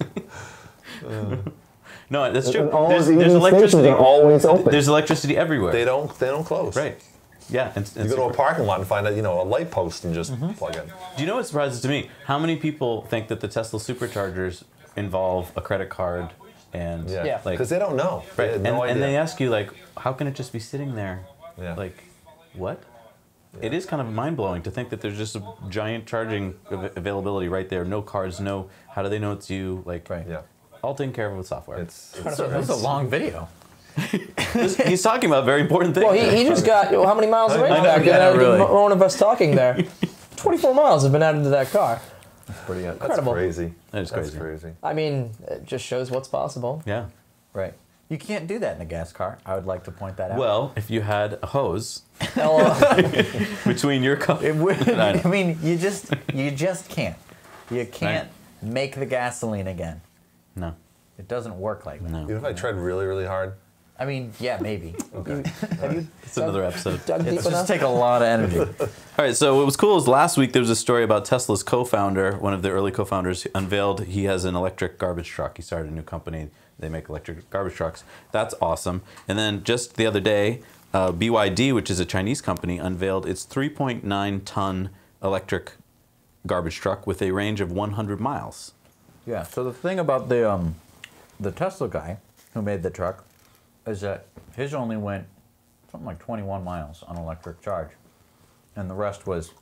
No, that's true. And all There's the EV stations electricity. are always open. There's electricity everywhere. they don't close. Right. Yeah. And You go to a parking lot and find a light post and just plug in. Do you know what surprises to me? How many people think that the Tesla superchargers involve a credit card and Yeah. like Because they don't know. They right? have no and idea. they ask you like, how can it just be sitting there? Yeah. Like, what? It is kind of mind blowing to think that there's just a giant charging availability right there. No cards. No. How do they know it's you? Like, Right. Yeah. all taken care of with software. It's So that was a long video. He's talking about very important things. Well, he just got how many miles of range I know, back? yeah, And, really. One of us talking there. 24 miles have been added to that car. Pretty good. that's Incredible. crazy. That is That's crazy. crazy. I mean, it just shows what's possible. Yeah. Right. You can't do that in a gas car. I would like to point that out. Well, if you had a hose LOL. between your car, it would. I know. I mean, you just can't. You can't make the gasoline again. No. It doesn't work like that. No. Even if I tread really, really hard. I mean, yeah, maybe. Have you It's another episode. dug deep It's enough? just take a lot of energy. All right, so what was cool is last week there was a story about Tesla's co-founder, one of the early co-founders, unveiled he has an electric garbage truck. He started a new company. They make electric garbage trucks. That's awesome. And then just the other day, BYD, which is a Chinese company, unveiled its 3.9-ton electric garbage truck with a range of 100 miles. Yeah. So the thing about the Tesla guy who made the truck is that his only went something like 21 miles on electric charge, and the rest was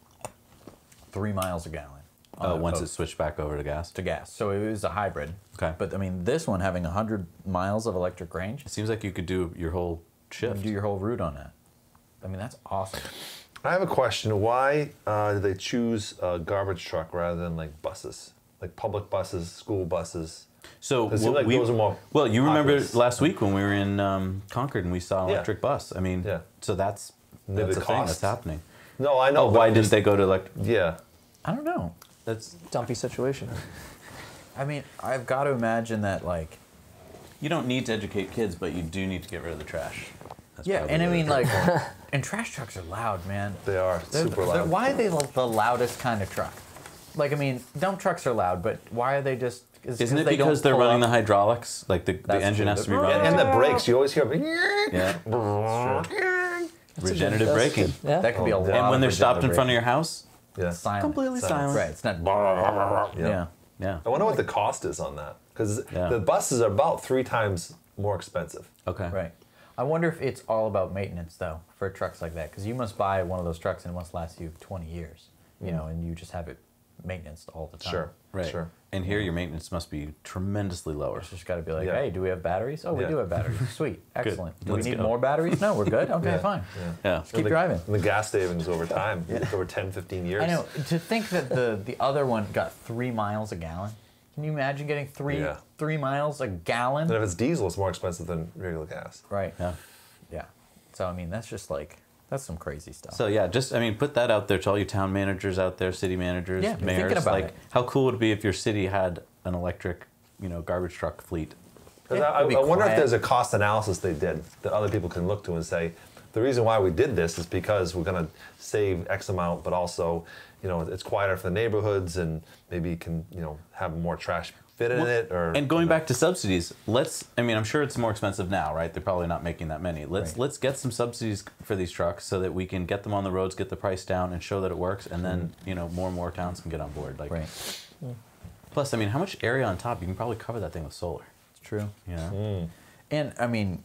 3 miles a gallon. Once it switched back over to gas. to gas. So it was a hybrid. Okay. But I mean, this one having 100 miles of electric range, It seems like you could do your whole you shift. can do your whole route on that. I mean, that's awesome. I have a question. Why did they choose a garbage truck rather than like buses? Like public buses, school buses? So It seems like those are more well, you remember populous. last week when we were in Concord and we saw an Yeah. electric bus. I mean, Yeah. so that's Maybe a the thing cost. that's happening. No, I know. Oh, why but didn't they go to electric? Yeah. I don't know. That's Dumpy situation. I mean, I've got to imagine that, like, you don't need to educate kids, but you do need to get rid of the trash. That's yeah, probably and I the- mean, like, and trash trucks are loud, man. They are super loud. Why are they the loudest kind of truck? Like, I mean, dump trucks are loud, but why are they just? Isn't it because they're running the hydraulics? Like the That's engine true. has to be The- running. And the brakes, you always hear. Yeah. Regenerative That's braking. good. Yeah. That could be a Oh, lot. yeah. And when of they're stopped in regenerative front of your house, Yeah. silent. completely silent. Right, it's not. Yeah. Yeah. Yeah. I wonder what the cost is on that because Yeah. the buses are about 3 times more expensive. Okay. Right. I wonder if it's all about maintenance though for trucks like that, because you must buy one of those trucks and it must last you 20 years, you know, and you just have it maintenance all the time. Sure. Right. Sure. And here your maintenance must be tremendously lower. It's just got to be like, Yeah. hey, do we have batteries? Oh, we Yeah. do have batteries. Sweet, excellent. Do Let's we need go. more batteries? No, we're good. Okay, Yeah. fine. Yeah. Yeah. Keep And the, driving. And the gas savings over time, over 10, 15 years. I know. To think that the other one got 3 miles a gallon. Can you imagine getting three Yeah. 3 miles a gallon? And if it's diesel, it's more expensive than regular gas. Right. Yeah. Yeah. So I mean, that's just like that's some crazy stuff. So yeah, just I mean, put that out there to all you town managers out there, city managers, Yeah, be mayors. thinking about Like, it. how cool would it be if your city had an electric, garbage truck fleet? 'Cause Yeah, I it'd be wonder if quiet. there's a cost analysis they did that other people can look to and say, the reason why we did this is because we're going to save X amount, but also, it's quieter for the neighborhoods and maybe you can, have more trash fit in it or. And going back to subsidies, I'm sure it's more expensive now, right? They're probably not making that many. Let's get some subsidies for these trucks so that we can get them on the roads, get the price down, and show that it works, and then more and more towns can get on board. Like, right. plus, I mean, how much area on top? You can probably cover that thing with solar. It's true. You know? And I mean,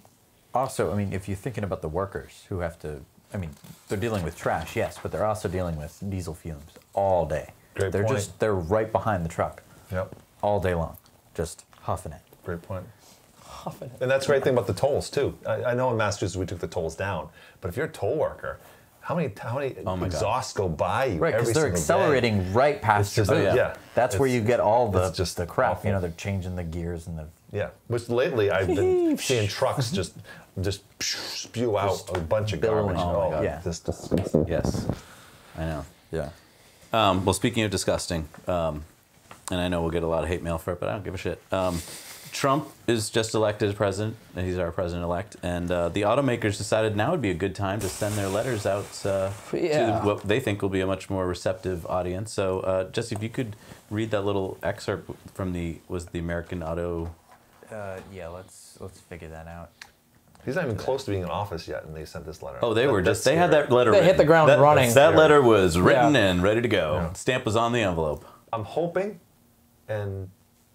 also, I mean, if you're thinking about the workers who have to, I mean, they're dealing with trash, yes, but they're also dealing with diesel fumes all day. Great they're point. they're right behind the truck Yep. all day long, just huffing it. Great point. Huffing it. And that's the great thing about the tolls too. I know in Massachusetts we took the tolls down, but if you're a toll worker, how many Oh my God. exhausts go by you Right, every because they're single day? accelerating right past your just- booth. yeah. That's where It's- you get all it's just the crap. awful. You know, they're changing the gears and the. Yeah, which lately I've been seeing trucks just spew out a bunch of billowing. garbage. Oh my God. Yeah, just disgusting. Yes, I know. Yeah. Well, speaking of disgusting, and I know we'll get a lot of hate mail for it, but I don't give a shit. Trump is just elected as president, and he's our president-elect, and the automakers decided now would be a good time to send their letters out Yeah. to what they think will be a much more receptive audience. So, Jesse, if you could read that little excerpt from the American Auto. Yeah. Let's figure that out. He's not even close to being in office yet, and they sent this letter. Oh, they That- were that's just, they had scary. that letter They hit written. the ground That- running. That letter was written Yeah. and ready to go. Yeah. Stamp was on the envelope. I'm hoping, and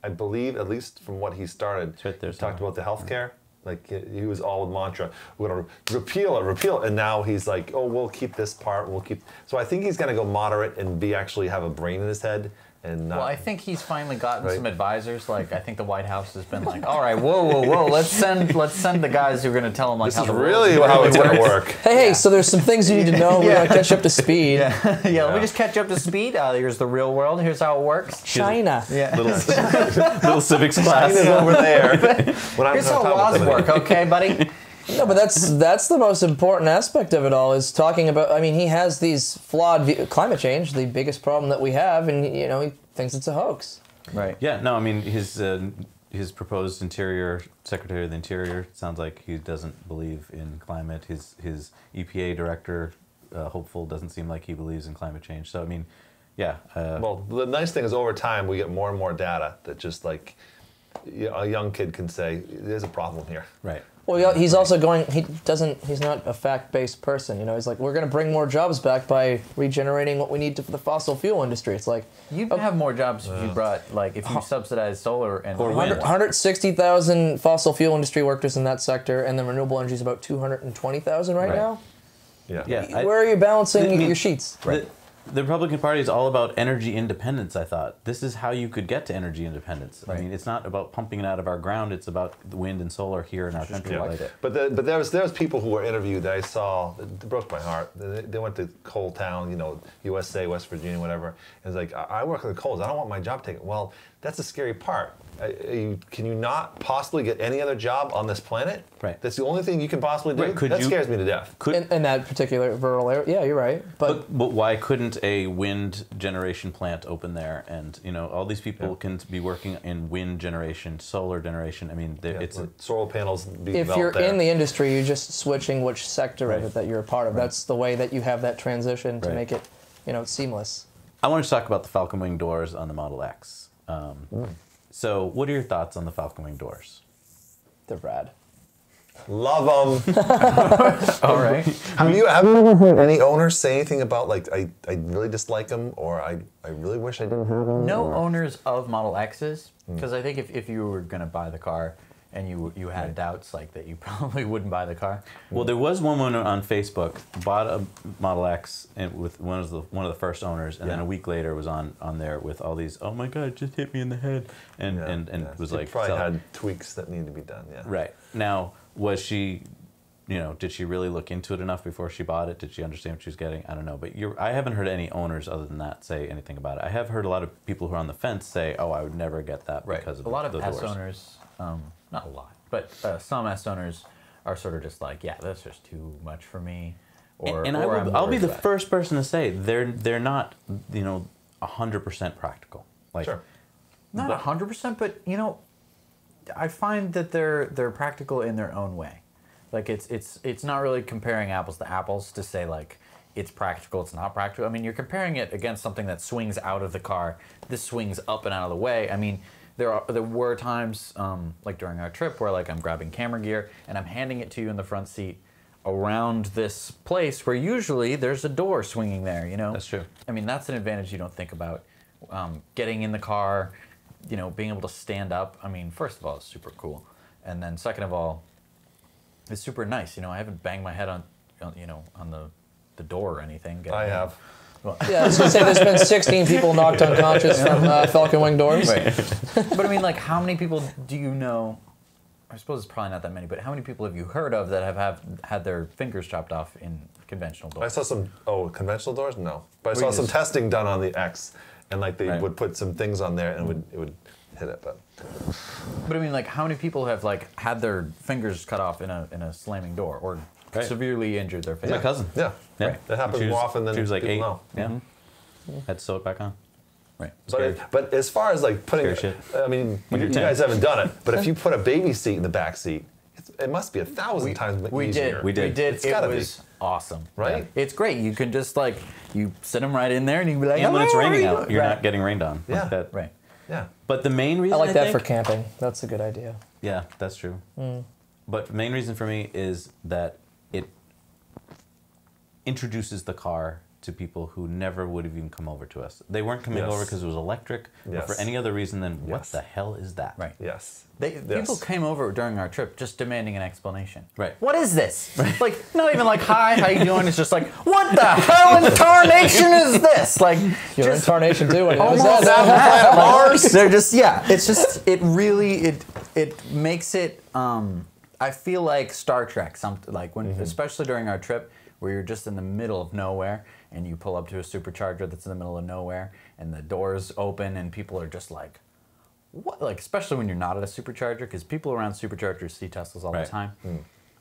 I believe, at least from what he started, It's right there he talked somewhere. about the health care. Like he was all with mantra, we're gonna repeal it, and now he's like, oh, we'll keep this part, we'll keep. So I think he's gonna go moderate and actually have a brain in his head and not. Well, I think he's finally gotten Right. some advisors. Like, I think the White House has been like, all right, whoa, let's send the guys who are going to tell him like this how is the really world how it's gonna work. Hey, so there's some things you need to know. We Yeah. gotta catch up to speed. yeah, let me just catch you up to speed. Here's the real world. Here's how it works. China. Yeah. Little civics class. China's over there. When I'm Here's how on top of laws it. work, okay, buddy? No, but that's the most important aspect of it all is talking about. I mean, he has these flawed climate change, the biggest problem that we have, and he thinks it's a hoax. Right. Yeah, no, I mean, his his proposed interior secretary of the interior sounds like he doesn't believe in climate. His EPA director, hopeful, doesn't seem like he believes in climate change. So I mean, yeah. Well, the nice thing is over time we get more and more data that just like a young kid can say, there's a problem here. Right. Well, yeah, he's also going. He's not a fact-based person. You know, he's like, we're going to bring more jobs back by regenerating what we need for the fossil fuel industry. It's like You'd have more jobs if you brought, like, if you subsidized solar and Or wind. 160,000 fossil fuel industry workers in that sector, and then renewable energy is about 220,000 right Right. now. Yeah. Yeah. Where are you balancing I mean, your sheets? The Republican Party is all about energy independence, I thought. This is how you could get to energy independence. I mean, it's not about pumping it out of our ground, it's about the wind and solar here in our country. Yeah. Like, But there's people who were interviewed that I saw that broke my heart. They went to coal town, you know, USA, West Virginia, whatever. And it's like, I work in the coals. I don't want my job taken. Well, that's the scary part. Can you not possibly get any other job on this planet? Right. That's the only thing you can possibly do. Right. Could That you- scares me to death. In that particular rural area, yeah, you're right. But why couldn't a wind generation plant open there? And, you know, all these people can be working in wind generation, solar generation. I mean, it's solar panels be if developed you're there. in the industry, you're just switching which sector Right. of it that you're a part of. That's the way that you have that transition to Right. make it, you know, seamless. I want to talk about the Falcon Wing doors on the Model X. So, what are your thoughts on the Falcon Wing doors? They're rad. Love them. all right. Have you ever heard any owners say anything about like I really dislike them or I really wish I didn't have them? No owners of Model X's, because I think if you were going to buy the car and you had doubts like that, you probably wouldn't buy the car. Well, there was one woman on Facebook bought a Model X with one of the first owners, and then a week later was on there with all these, oh my God, it just hit me in the head, and was It like, probably sell- had tweaks that needed to be done. Yeah. right now, was she, you know, did she really look into it enough before she bought it? Did she understand what she was getting? I don't know, but I haven't heard any owners other than that say anything about it. I have heard a lot of people who are on the fence say, oh, I would never get that because of a lot of the S doors. owners, not a lot, but some S owners are sort of just like, yeah, that's just too much for me. Or, and or I'll be the first. first person to say they're not, you know, 100% practical. Like, Sure. Not 100%, but you know, I find that they're practical in their own way. Like it's not really comparing apples to apples to say like it's practical, it's not practical. I mean, you're comparing it against something that swings out of the car. This swings up and out of the way. I mean, there were times like during our trip where like I'm grabbing camera gear and I'm handing it to you in the front seat around this place where usually there's a door swinging there. You know, That's true. I mean, that's an advantage you don't think about. Getting in the car, you know, being able to stand up. I mean, first of all, it's super cool, and then second of all, it's super nice. You know, I haven't banged my head on the door or anything. I have. Well, Yeah, I was going to say there's been 16 people knocked unconscious from Falcon Wing doors. but I mean, like, how many people do you know? I suppose it's probably not that many, but how many people have you heard of that have had their fingers chopped off in conventional I doors? saw some conventional doors. No, but I We saw some just- testing done on the X, and like they Right. would put some things on there and it would hit it. But But I mean, like, how many people have like had their fingers cut off in a slamming door or Right. severely injured their My fingers? cousin. yeah, Yeah. that happens She was- more often than she was like people 8. know. Yeah. Had to sew it back on. Right. But as far as like putting, Scary shit. I mean, When you you're 10. guys haven't done it, but if you put a baby seat in the back seat, it must be 1,000 times We easier. did. We did. It's It gotta be. was awesome. Right? It's great. You can just like you sit them right in there, and you can be like, And when it's "Oh, raining how are out, you?" you're Right. not getting rained on. Yeah. Like that. Right. Yeah. But the main reason I like that think, for camping. That's a good idea. Yeah, that's true. But the main reason for me is that it introduces the car to people who never would have even come over to us. They weren't coming Yes. over because it was electric or for Yes. any other reason than what Yes. the hell is that? Right. Yes. People Yes. came over during our trip just demanding an explanation. Right. What is this? Like, not even like, hi, how you doing? It's just like, what the hell in tarnation is this? Like, You're in just tarnation too. When you almost notice on that. planet Mars. They're just, yeah. It's just, it really, it makes it. I feel like Star Trek. Like when, especially during our trip, where you're just in the middle of nowhere, and you pull up to a supercharger that's in the middle of nowhere, and the doors open, and people are just like, what? Like, especially when you're not at a supercharger, because people around superchargers see Teslas all Right. the time.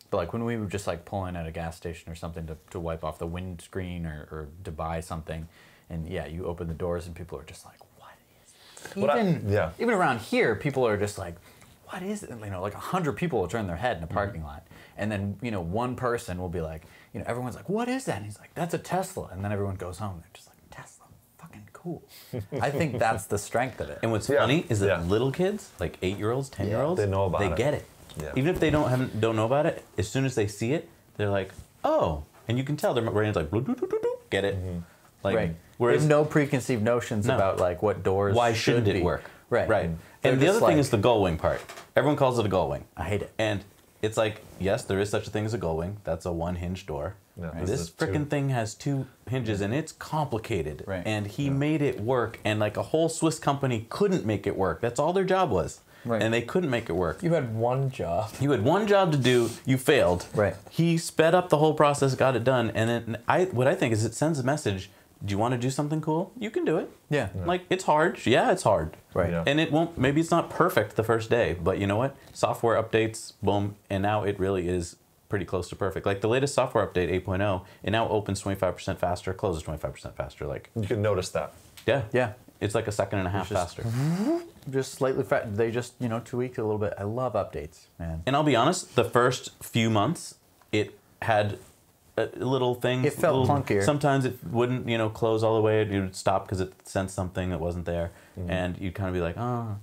But like when we would just like pull in at a gas station or something to wipe off the windscreen or to buy something, and yeah, you open the doors and people are just like, what is this? What I- Even yeah. even around here, people are just like, what is it? You know, like 100 people will turn their head in a parking lot, and then you know one person will be like, you know, everyone's like, what is that? And he's like, that's a Tesla, and then everyone goes home. They're just like, Tesla, fucking cool. I think that's the strength of it. And what's Yeah. funny is that Yeah. little kids, like 8-year-olds, 10-year-olds, They know about they it. get it. Yeah. Even if they don't know about it, as soon as they see it, they're like, oh, and you can tell their brain's like, bloop, bloop, bloop, bloop, bloop, get it. Like, Right. whereas There's no preconceived notions No. about like what doors. why shouldn't should it be. work? Right. Right. They're And the just other thing like- is the gull wing part. Everyone calls it a gull wing. I hate it. And it's like, yes, there is such a thing as a gull wing. That's a one hinge door. Yeah, This this is two. freaking thing has 2 hinges and it's complicated. Right. And he made it work, and like a whole Swiss company couldn't make it work. That's all their job was. Right. And they couldn't make it work. You had one job. You had one job to do. You failed. Right. He sped up the whole process, got it done, and then what I think is it sends a message. Do you want to do something cool? You can do it. Yeah. Like it's hard. Yeah, it's hard. Right. Yeah. And it won't. Maybe it's not perfect the first day, but you know what? Software updates, boom, and now it really is pretty close to perfect. Like the latest software update 8.0, it now opens 25% faster, closes 25% faster. Like You can notice that. yeah, Yeah. it's like a second and a half just- faster. Just slightly they just, you know, tweaked it a little bit. I love updates, man. And I'll be honest, the first few months, it had a little thing. It felt clunkier. Sometimes it wouldn't, you know, close all the way. It would stop because it sensed something that wasn't there, and you'd kind of be like, oh.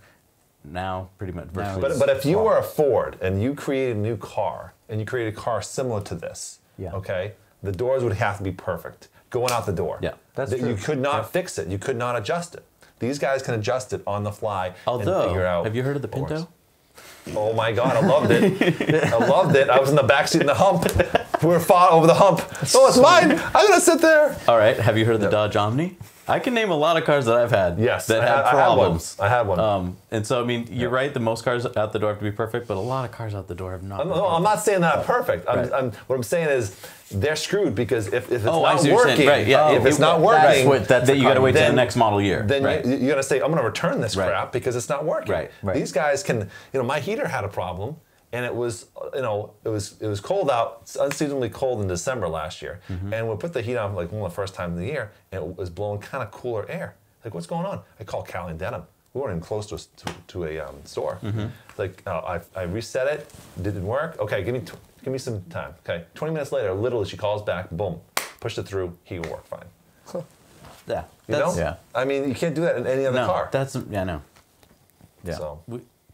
Now, pretty much. Now virtually But if you were a Ford and you created a new car and you created a car similar to this, Yeah. okay, the doors would have to be perfect going out the door. Yeah. That's You true. could not fix it. You could not adjust it. These guys can adjust it on the fly and Although, figure out. have you heard of the what works. Pinto? Oh my God, I loved it. I loved it. I was in the backseat in the hump. We were fought over the hump. Oh, it's mine. I'm gonna sit there. All right. Have you heard of the Dodge Omni? I can name a lot of cars that I've had. Yes, that I had had one. problems. I had one. And so, I mean, you're right. The most cars out the door have to be perfect, but a lot of cars out the door have not. been No, I'm perfect. not saying that perfect. Right. What I'm saying is they're screwed because if it's Oh, I not see what you're saying. working, Right, yeah, if it's not that's working, what- that's That the you got to wait till the then- next model year. then right. you're going to say, I'm going to return this Right. crap because it's not working. Right. Right. These guys can, my heater had a problem and it was, it was cold out, it's unseasonably cold in December last year. Mm-hmm. And we put the heat on like one of the first times of the year and it was blowing kind of cooler air. Like, what's going on? I called Cali and Denham. We weren't even close to a store. Mm-hmm. Like, I reset it, didn't work. Okay, give me some time. Okay, 20 minutes later, literally she calls back, boom, pushed it through, heat will work fine. Yeah. You know? Yeah. I mean, you can't do that in any other No, car. that's no. Yeah. So,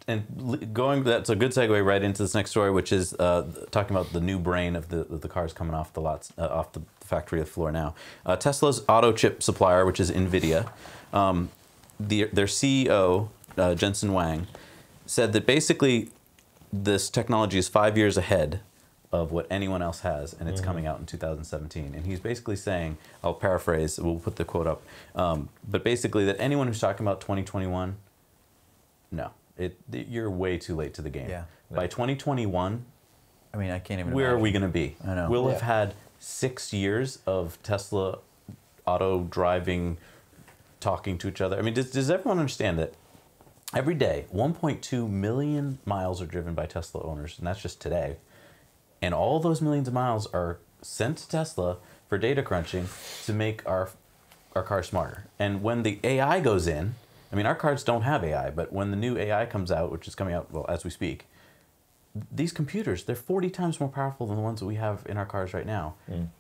That's a good segue right into this next story, which is talking about the new brain of the cars coming off the lots, off the factory floor now. Tesla's auto chip supplier, which is NVIDIA, their CEO, Jensen Huang, said that basically this technology is 5 years ahead of what anyone else has, and it's coming out in 2017. And he's basically saying, I'll paraphrase, we'll put the quote up, but basically that anyone who's talking about 2021, no, you're way too late to the game. Yeah. By 2021, I mean, I can't even. where are imagine. we going to be? I know. We'll Yeah. have had 6 years of Tesla auto driving, talking to each other. I mean, does everyone understand that every day 1.2 million miles are driven by Tesla owners, and that's just today. And all those millions of miles are sent to Tesla for data crunching to make our cars smarter. And when the AI goes in, I mean, our cars don't have AI, but when the new AI comes out, which is coming out, well, as we speak, these computers, they're 40 times more powerful than the ones that we have in our cars right now.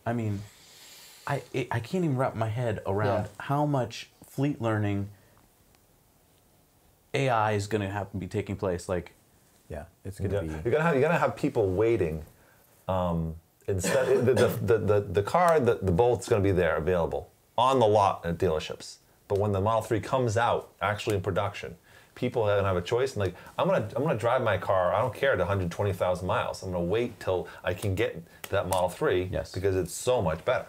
I mean, I can't even wrap my head around Yeah. how much fleet learning AI is going to have to be taking place. Like, Yeah, it's gonna be. you're gonna have people waiting. Instead, the car, the Bolt's gonna be there available on the lot at dealerships. But when the Model 3 comes out, actually in production, people are gonna have a choice. And like, I'm gonna drive my car. I don't care to 120,000 miles. I'm gonna wait till I can get that Model 3 Yes. because it's so much better.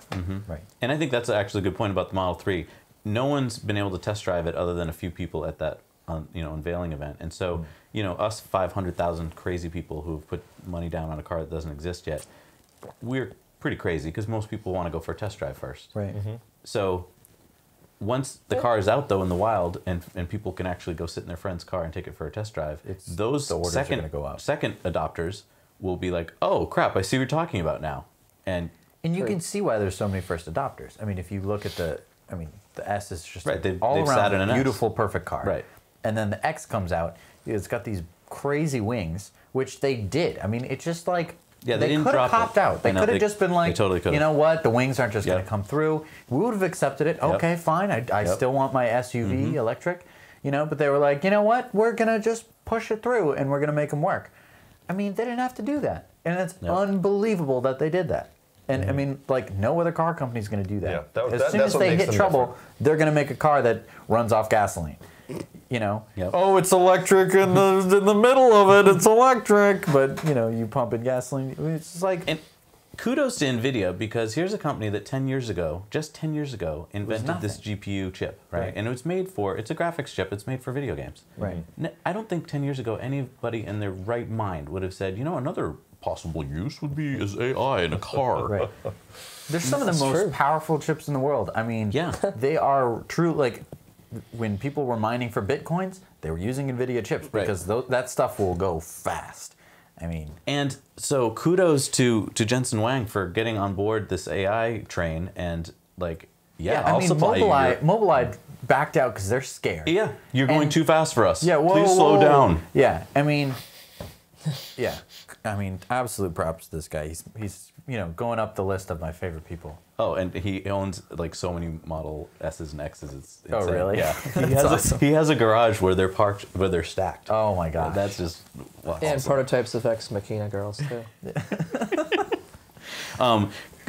Right. and I think that's actually a good point about the Model 3. No one's been able to test drive it other than a few people at that unveiling event. And so, us 500,000 crazy people who've put money down on a car that doesn't exist yet, we're pretty crazy because most people want to go for a test drive first. Right. So once the car is out though in the wild and people can actually go sit in their friend's car and take it for a test drive, those the orders are second gonna go up. second adopters will be like, oh crap, I see what you're talking about now. And And you can see why there's so many first adopters. I mean, if you look at the S is just Right, an they've all sat in around an S. beautiful, perfect car. Right. And then the X comes out. It's got these crazy wings, which they did. I mean, it's just like Yeah, they didn't could have drop it. popped out. They I know, could have they- just been like, they totally could've. you know what, the wings aren't just going Yep. to come through. We would have accepted it. Okay, fine. I Yep. Mm-hmm. still want my SUV electric, you know. But they were like, you know what, we're going to just push it through and we're going to make them work. I mean, they didn't have to do that, and it's Yep. unbelievable that they did that. And I mean, like, no other car company is going to do that. Yeah, that- as that- soon that's as what they makes hit them trouble, different. they're going to make a car that runs off gasoline. You know, Yep. oh, it's electric in the middle of it. It's electric, but you know, you pump in gasoline. I mean, it's just like And kudos to NVIDIA, because here's a company that 10 years ago, just 10 years ago, invented this nothing. GPU chip, right? Right. And it's made for, it's a graphics chip, it's made for video games. Right. I don't think 10 years ago anybody in their right mind would have said, you know, another possible use would be as AI in a car. right. They're some of the That's most true. powerful chips in the world. I mean, Yeah. they are true. Like when people were mining for bitcoins, they were using NVIDIA chips Right. because that stuff will go fast. I mean, And so kudos to Jensen Huang for getting on board this AI train and like, yeah, I I'll mean, supply you your- Mobileye backed out because they're scared. Yeah, you're going And- too fast for us. Yeah, whoa, Please slow whoa. down. Yeah, I mean, yeah, I mean, absolute props to this guy. He's you know going up the list of my favorite people. Oh, and he owns like so many Model S's and X's. It's Oh, insane. really? Yeah. That's He has a garage where they're parked, where they're stacked. Oh my god, That's just wow. And awesome. prototypes of Ex Machina girls too.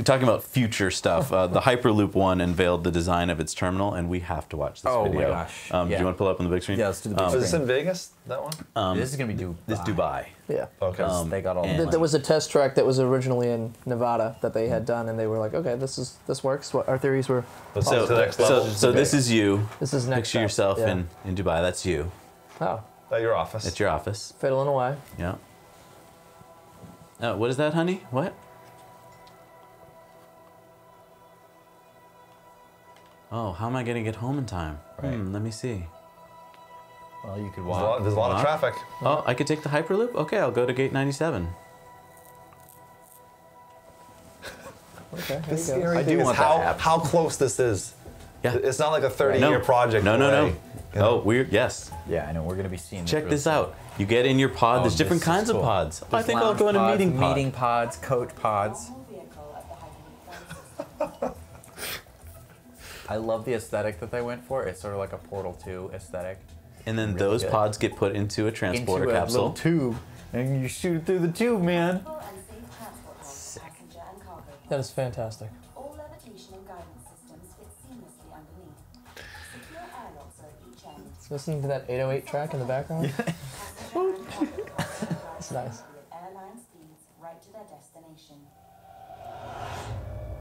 Talking about future stuff, the Hyperloop One unveiled the design of its terminal, and we have to watch this Oh my video. gosh. Do Yeah. you want to pull it up on the big screen? Yeah, let's do the big Is this screen. in Vegas? That one? this is gonna be Dubai. This Dubai. Yeah. Okay. They got all the and- money. There was a test track that was originally in Nevada that they had done, and they were like, "Okay, this works." What our theories were. Let's So, to the next level. so this is you. This is next. Picture up. yourself Yeah. in Dubai. That's you. Oh, At your office. It's your office. fiddling away. Yeah. What is that, honey? What? Oh, how am I going to get home in time? Right. Let me see. Well, you could There's a walk. lot, there's a lot of Walk. traffic. Oh, I could take the Hyperloop? Okay, I'll go to gate 97. Okay, The there you go. scary I thing do is want that how, to happen. how close this is. Yeah. It's not like a 30-year project. No, no, no. away, you know? Oh, weird. Yes. Yeah, I know. We're gonna be seeing. Check real this soon. out. You get in your pod. Oh, There's different this is kinds of cool. pods. I There's think I'll lounge go in a pods, meeting pod. Meeting pods, coach pods. I love the aesthetic that they went for. It's sort of like a Portal 2 aesthetic. And then Really those good. pods get put into a transporter Into a capsule. little tube, and you shoot it through the tube, man. That is fantastic. All levitation and guidance systems fit seamlessly underneath. Secure airlocks are at each end. Listen to that 808 track in the background. It's nice. With airline speeds right to their destination.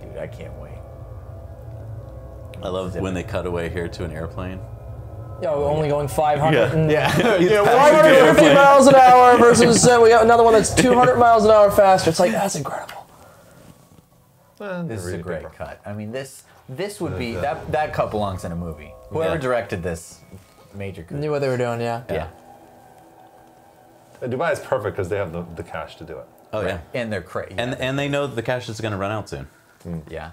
Dude, I can't wait. I love when they cut away here to an airplane. Yeah, we're only going 500 Yeah. and Yeah, 550 miles an hour versus we got another one that's 200 miles an hour faster. It's like that's incredible. This is a Read great paper. cut. I mean, this would be that cut belongs in a movie. Whoever Yeah. directed this, major coup. Knew what they were doing. Yeah. Yeah. And Dubai is perfect because they have the cash to do it. Oh, yeah. And they're crazy. And they know that the cash is going to run out soon. yeah.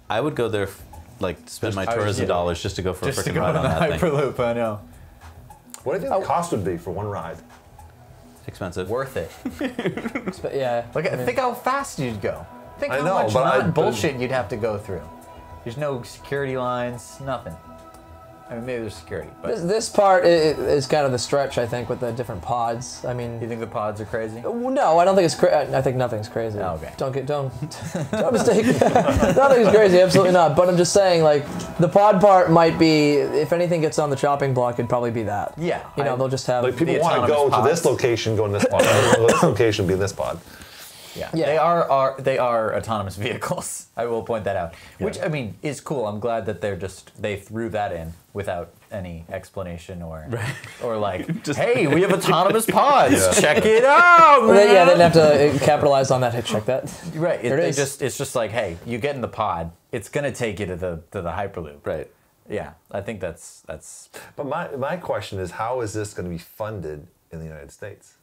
I would go there, like, spend my I was- tourism yeah. dollars just to go for Just a to freaking go ride on on the that thing. Hyperloop, I know. What do you think the cost would be for one ride? Expensive. Worth it. But yeah. Look, I mean, think how fast you'd go. Think I how know, much but I- bullshit you'd have to go through. There's no security lines, nothing. I mean, maybe there's security, but this part is kind of the stretch, I think, with the different pods. I mean, you think the pods are crazy? no, I don't think it's crazy. I think nothing's crazy. Oh, okay. Don't mistake. Nothing's crazy, absolutely not. But I'm just saying, like, the pod part might be, if anything gets on the chopping block, it'd probably be that. Yeah, You know, they'll just have. Like people The want to go autonomous to this pods. location, go in this pod. This location, be in this pod. Yeah, Yeah. they are autonomous vehicles. I will point that out. Which I mean is cool. I'm glad that they threw that in without any explanation or like, hey, we have autonomous pods. Yeah. Check it out, man. Well, they didn't have to capitalize on that. Hey, check that. Right. There it is. It's just like, hey, you get in the pod. It's gonna take you to the Hyperloop. Right. Yeah, I think that's But my question is, how is this going to be funded in the United States?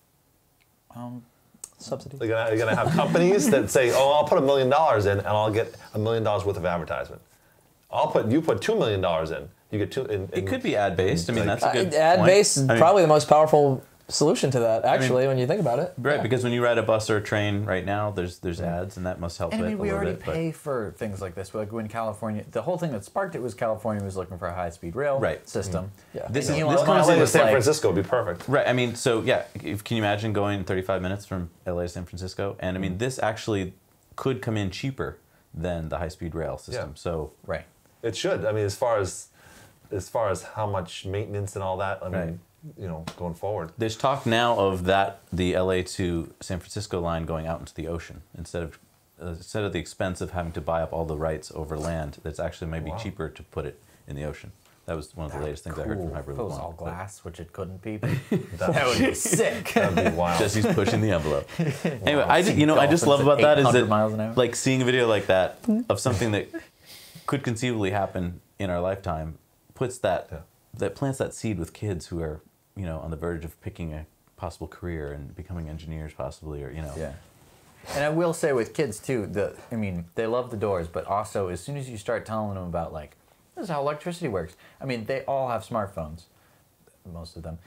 Subsidy. You're gonna have companies that say, "Oh, I'll put $1 million in, and I'll get $1 million worth of advertisement." You put $2 million in, You get two. It could be ad based. I mean, that's a good Ad point. base is I mean, probably the most powerful solution to that, actually, when you think about it. right, because when you ride a bus or a train right now, there's ads, and that must help And I it mean, a we little already bit. but- pay for things like this. But like when California, the whole thing that sparked it was California was looking for a high-speed rail Right. system. Yeah. This And is- Elon this Musk comes LA to was San like- Francisco would be perfect. Right. I mean, so yeah, can you imagine going 35 minutes from LA to San Francisco? And I mean, this actually could come in cheaper than the high-speed rail system. Yeah. So Right. It should. I mean, as far as how much maintenance and all that. I mean, Right. you know, going forward. there's talk now of the LA to San Francisco line going out into the ocean instead of the expense of having to buy up all the rights over land. That's actually maybe Wow. cheaper to put it in the ocean. That was one of the latest things I heard from Cool. If Hyperloop it was One. all but glass, which it couldn't be. That would be sick. That'd be wild. Jesse's pushing the envelope. Anyway, Wow. I just love about that is 800 that miles an hour. like seeing a video like that of something that could conceivably happen in our lifetime puts that plants that seed with kids who are on the verge of picking a possible career and becoming engineers possibly, or Yeah. And I will say with kids too, I mean, they love the doors, but also as soon as you start telling them about like, this is how electricity works. I mean, they all have smartphones, most of them.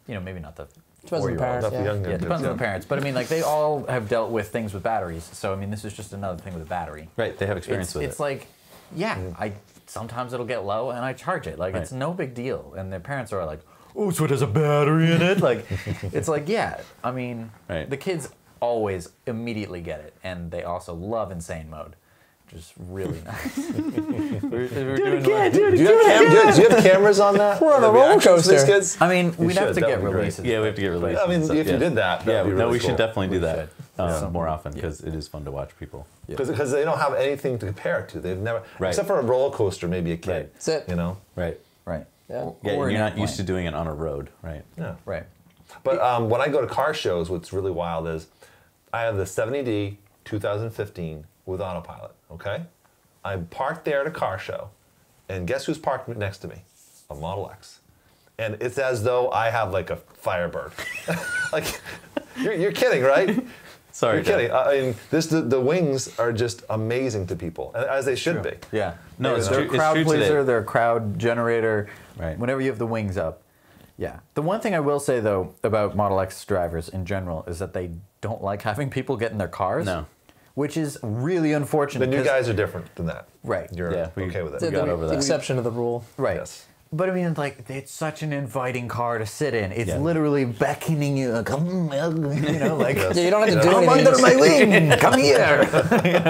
Maybe not the Depends on the 4-year-olds. parents. Not the Yeah. young Yeah, it kids, depends on the parents. But I mean, like they all have dealt with things with batteries. So I mean, this is just another thing with a battery. right, they have experience It's, with it's it. like, yeah, I sometimes it'll get low and I charge it. Like it's Right. no big deal. And their parents are like, oh, so it has a battery in it? Like, it's like, yeah. I mean, Right. the kids always immediately get it, and they also love insane mode, which is really nice. Do you have cameras on that? We're on a The roller reactions for these coaster. kids? I mean, You we'd have should, to that get would be great. releases. Yeah, we have to get released. I mean, and stuff, if you yeah. did that, that'd be no, really we should cool. definitely do that Yeah. more often because it is fun to watch people. Because they don't have anything to compare it to. They've never, Right. except for a roller coaster, maybe a kid. Right. That's it. You know? Right. Right. Yeah. Yeah, Or you're an not used to airplane. doing it on a road, right? Yeah. Right. But when I go to car shows, what's really wild is I have the 70D 2015 with autopilot, okay? I'm parked there at a car show, and guess who's parked next to me? A Model X. And it's as though I have like a Firebird. Like, you're kidding, right? Sorry, You're kidding. I mean, the wings are just amazing to people, as they should be. Yeah. No, it's they're true- a it's crowd true pleaser, today. they're a crowd generator. Right. Whenever you have the wings up. Yeah. The one thing I will say though about Model X drivers in general is that they don't like having people get in their cars. No. Which is really unfortunate. The new 'cause- guys are different than that. Right. You're Yeah, we- okay with The, it. got over the that. exception to the rule. Right. Yes. But I mean, like, it's such an inviting car to sit in. It's Yeah. literally beckoning you, like, come, like, Yeah, you don't have to do come anything. under my wing, come here.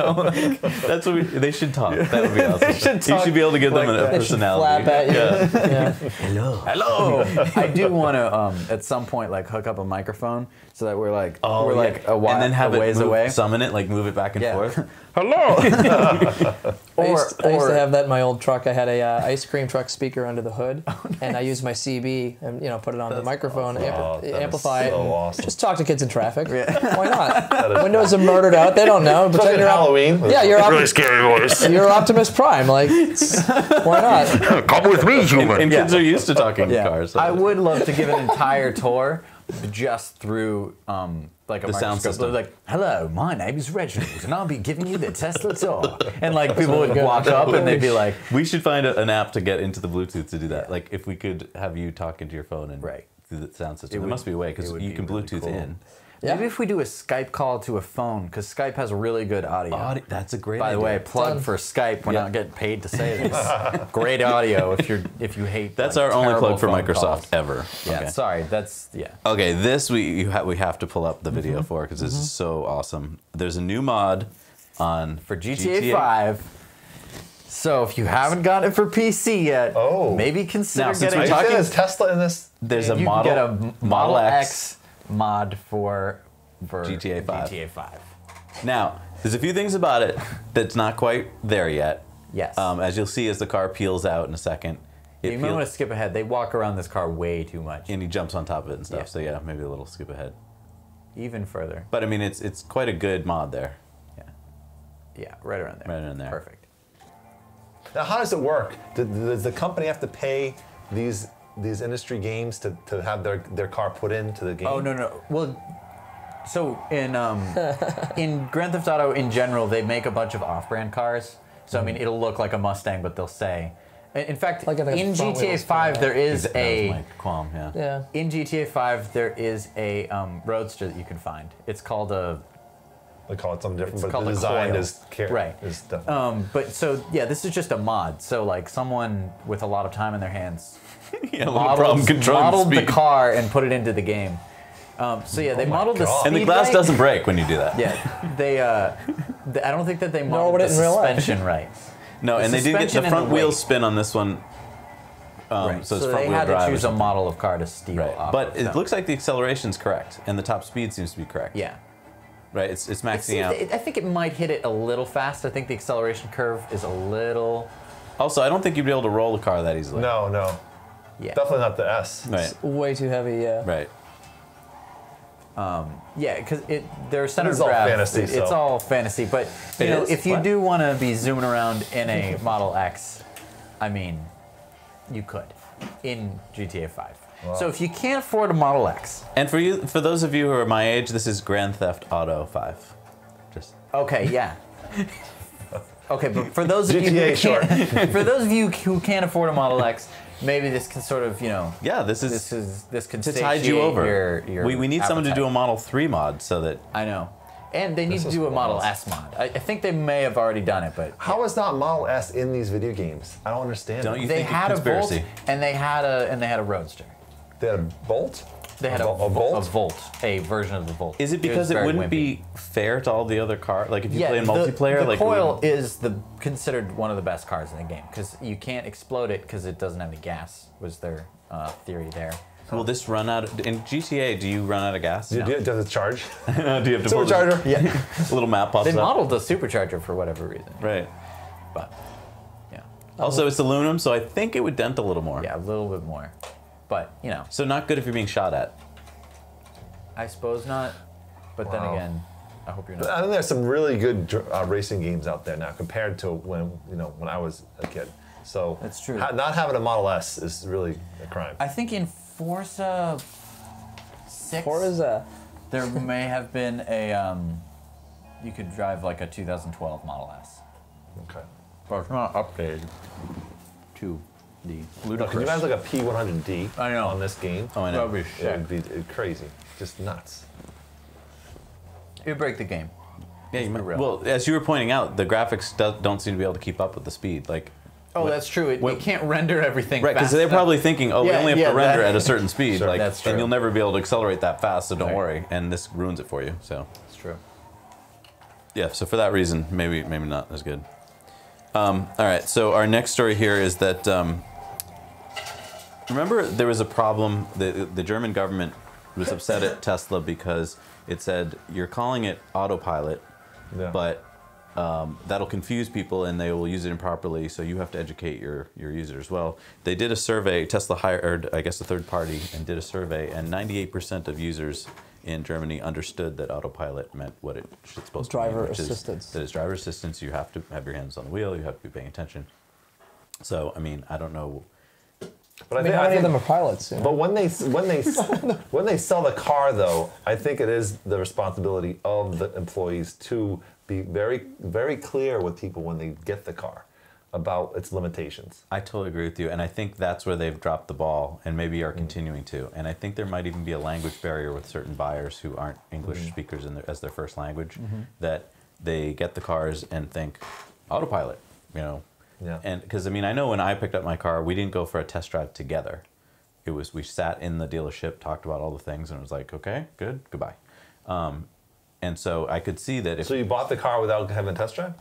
That's what they should talk. That would be awesome. should You talk should be able to give them like a that. They should personality. flap at you. Yeah. Yeah. Hello. I do want to, at some point, like, hook up a microphone so that we're like, Oh, we're yeah. like a while, and then have a it ways move, away. summon it, like move it back and Yeah. forth. Hello. I used to have that in my old truck. I had a ice cream truck speaker under the hood, and I used my CB and put it on the microphone, Oh, that is amplify so it. awesome. Just talk to kids in traffic. Why not? is Windows are murdered out. They don't know. Especially Pretend at you're Halloween. Yeah, you're really scary voice. You're Optimus Prime. Like, why not? Come with me, human. And kids are used to talking in Yeah. cars. So. I would love to give an entire tour just through like a The sound microscope. system. Like, hello, my name is Reginald, and I'll be giving you the Tesla tour. And like people would walk up and they'd be like, We should find an app to get into the Bluetooth to do that. Like if we could have you talk into your phone and Right. through the sound system. It There would- must be a way it because would you be can really Bluetooth cool. in. Yeah. maybe if we do a Skype call to a phone, because Skype has really good audio. That's a great By idea. the way, plug Done. for Skype. We're Yeah. not getting paid to say this. Great audio if you hate. That's like, our only terrible plug for phone Microsoft calls. ever. Yeah, Okay. sorry. That's Okay, this we have to pull up the video Mm-hmm. for because this is so awesome. There's a new mod on for GTA 5. So if you haven't got it for PC yet, maybe consider Now, since getting. we're Are you talking- saying there's Tesla in this? There's a you model can get a Model X mod for GTA 5. GTA 5. Now, there's a few things about it that's not quite there yet. Yes. As you'll see as the car peels out in a second. You might want to skip ahead. They walk around this car way too much. and he jumps on top of it and stuff. Yeah. So yeah, maybe a little skip ahead. Even further. But I mean, it's quite a good mod there. Yeah. Yeah, right around there. Right in there. Perfect. Now, how does it work? Does the company have to pay these industry games to have their car put into the game? Oh no. Well, so in Grand Theft Auto in general, they make a bunch of off-brand cars. So I mean, it'll look like a Mustang, but they'll say, In fact, Like in the in front GTA wheels 5, there is That was a my qualm, yeah. Yeah. in GTA 5 there is a roadster that you can find. It's called a They call it something different, It's but called the a design coil. is Right. is definitely. But so yeah, this is just a mod. So like someone with a lot of time in their hands Yeah, a little problem controlling modeled the the speed. car and put it into the game. So yeah, they Oh my modeled the God. speed And the glass right. doesn't break when you do that. Yeah, I don't think that they modeled but the in real life. suspension right. No, The and they did get suspension the and front the wheels weight. spin on this one. Right. So it's So front they wheel had drive to or choose a something. model of car to steal Right. off But of, it so. looks like the acceleration's correct and the top speed seems to be correct. Yeah. Right. It's maxing out. I think it might hit it a little fast. I think the acceleration curve is a little. Also, I don't think you'd be able to roll the car that easily. No, Yeah. definitely not the S. Right. Way too heavy. Yeah. Right. Yeah, because they're center is all grav. fantasy, It's so- all fantasy, but you It know, is? if you What? do want to be zooming around in a Model X, I mean, you could in GTA 5. So if you can't afford a Model X, And for those of you who are my age, this is Grand Theft Auto 5. Just okay, yeah. Okay, but for those of you GTA who short. can't, for those of you who can't afford a Model X, maybe this can sort of, you know, yeah, this can to tide you over. Your we need someone to do a appetite. Model 3 mod so that I know, and they need This to is do a Model wild. S mod. I think they may have already done it, but How is not Model S in these video games? I don't understand. Don't it. you they think had a conspiracy. Volt and they had a Roadster. They had a Bolt? They had a Volt? a Volt, a version of the Volt. is it was because it very wouldn't wimpy. be fair to all the other cars? Like if you Yeah, play in multiplayer, the like coil is considered one of the best cars in the game because you can't explode it because it doesn't have any gas. Was their theory there? will this run out in GTA? Do you run out of gas? Does it charge? Do you have to pull Supercharger? Yeah, a little map pops they up? modeled the supercharger for whatever reason. Right. But yeah, Also, it's aluminum, so I think it would dent a little more. yeah, a little bit more. But you know, So not good if you're being shot at. I suppose not. But then Wow. again, I hope you're I not. think there's some really good racing games out there now compared to when I was a kid. So That's true. Not having a Model S is really a crime. I think in Forza 6, Forza. there may have been a you could drive like a 2012 Model S. Okay. But it's not updated to the No, can you imagine like a P100D I know. on this game? Oh, I know. That'd be It would be crazy. Just nuts. It would break the game. Yeah, you might, real. well, as you were pointing out, the graphics don't seem to be able to keep up with the speed. Like, Oh, what- that's true. It what- can't render everything right? Because fast they're enough. probably thinking, oh, we Yeah, only have yeah, to render that- at a certain speed, Sure. like, That's and true. you'll never be able to accelerate that fast. So don't Right. worry. And this ruins it for you. So It's true. yeah. So for that reason, maybe not as good. All right. So our next story here is that remember there was a problem. The German government was upset at Tesla because it said you're calling it autopilot, Yeah. but that'll confuse people and they will use it improperly. So you have to educate your users. Well, they did a survey. Tesla hired, I guess, a third party and did a survey, and 98% of users in Germany understood that autopilot meant what it should supposed Driver to mean, which assistance. is that it's driver assistance. You have to have your hands on the wheel. You have to be paying attention. So I mean, I don't know. But I mean, how many of them are pilots? You know? But when they sell the car, though, I think it is the responsibility of the employees to be very, very clear with people when they get the car about its limitations. I totally agree with you, and I think that's where they've dropped the ball, and maybe are continuing to. And I think there might even be a language barrier with certain buyers who aren't English speakers as their first language, that they get the cars and think autopilot, you know. Yeah. And because I mean, I know when I picked up my car, we didn't go for a test drive together. It was we sat in the dealership, talked about all the things, and it was like, okay, good, goodbye. And so I could see that if So you bought the car without having a test drive?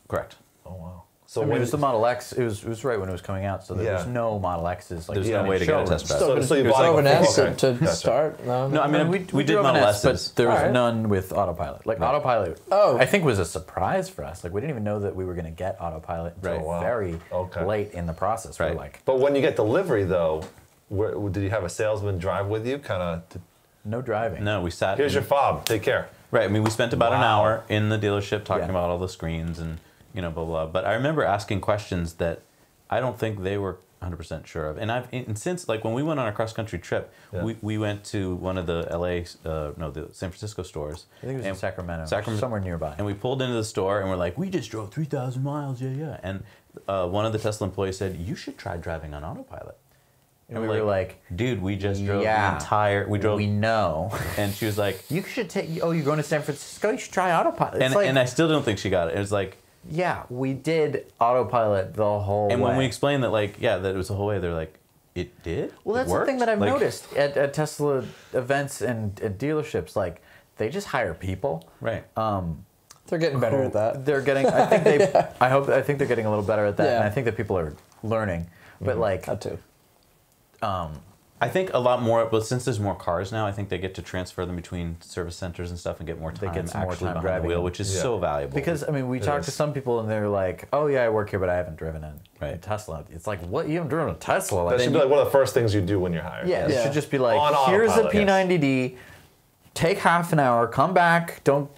correct. Oh wow. So I mean, when it was the Model X. It was right when it was coming out, so there was Yeah. no Model X's. Like There's in no way to get a showrooms. test drive. So you It was bought Drove an S okay. to Gotcha. start? No, No, I mean, we did drove an Model S, but S's. there was Alright. none with autopilot. Like autopilot, Oh. I think was a surprise for us. Like we didn't even know that we were going to get autopilot until Right. Wow. very Okay. late in the process. We're Right. like, But when you get delivery, though, did you have a salesman drive with you? Kind of. no driving. No, we sat. Here's in- your fob. Take care. Right. I mean, we spent about an Wow. hour in the dealership talking Yeah. about all the screens and blah blah. But I remember asking questions that I don't think they were 100% sure of. And since like when we went on a cross country trip, Yeah. we went to one of the the San Francisco stores. I think it was in and- Sacramento, Sacramento, somewhere nearby. And we pulled into the store and we're like, we just drove 3,000 miles, yeah. And one of the Tesla employees said, "You should try driving on autopilot." And we were like, "Dude, we just drove the yeah, entire. We drove." We know. And she was like, You should take. Oh, you're going to San Francisco? You should try autopilot. It's and I still don't think she got it. It was like, yeah, we did autopilot the whole and way. when we explained that, like, yeah, that it was the whole way, they're like, "It did." Well, It that's the thing worked?" that I've Like, noticed at Tesla events and at dealerships. Like, they just hire people. Right. They're getting better at that. They're getting. I think they. I think they're getting a little better at that, Yeah. and I think that people are learning. But like, That too. I think a lot more, but since there's more cars now, I think they get to transfer them between service centers and stuff and get more time get some more actually time behind the driving wheel, them. which is Yeah. so valuable. because I mean, we talk to is. some people and they're like, "Oh yeah, I work here, but I haven't driven a Right. Tesla." It's like, what? You haven't driven a Tesla? Like, That should be like one of the first things you do when you're hired. yeah, it Yeah. should just be like, On "Here's a autopilot, yes. P90D. Take half an hour, come back. Don't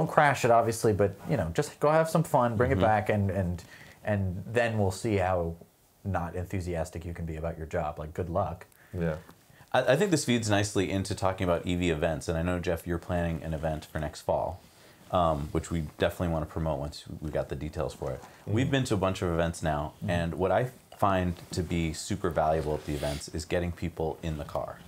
crash it, obviously, but just go have some fun, bring it back, and then we'll see how not enthusiastic you can be about your job. Like, good luck." Yeah. I think this feeds nicely into talking about EV events, and I know, Jeff, you're planning an event for next fall, which we definitely want to promote once we got the details for it. We've been to a bunch of events now, and what I find to be super valuable at the events is getting people in the car.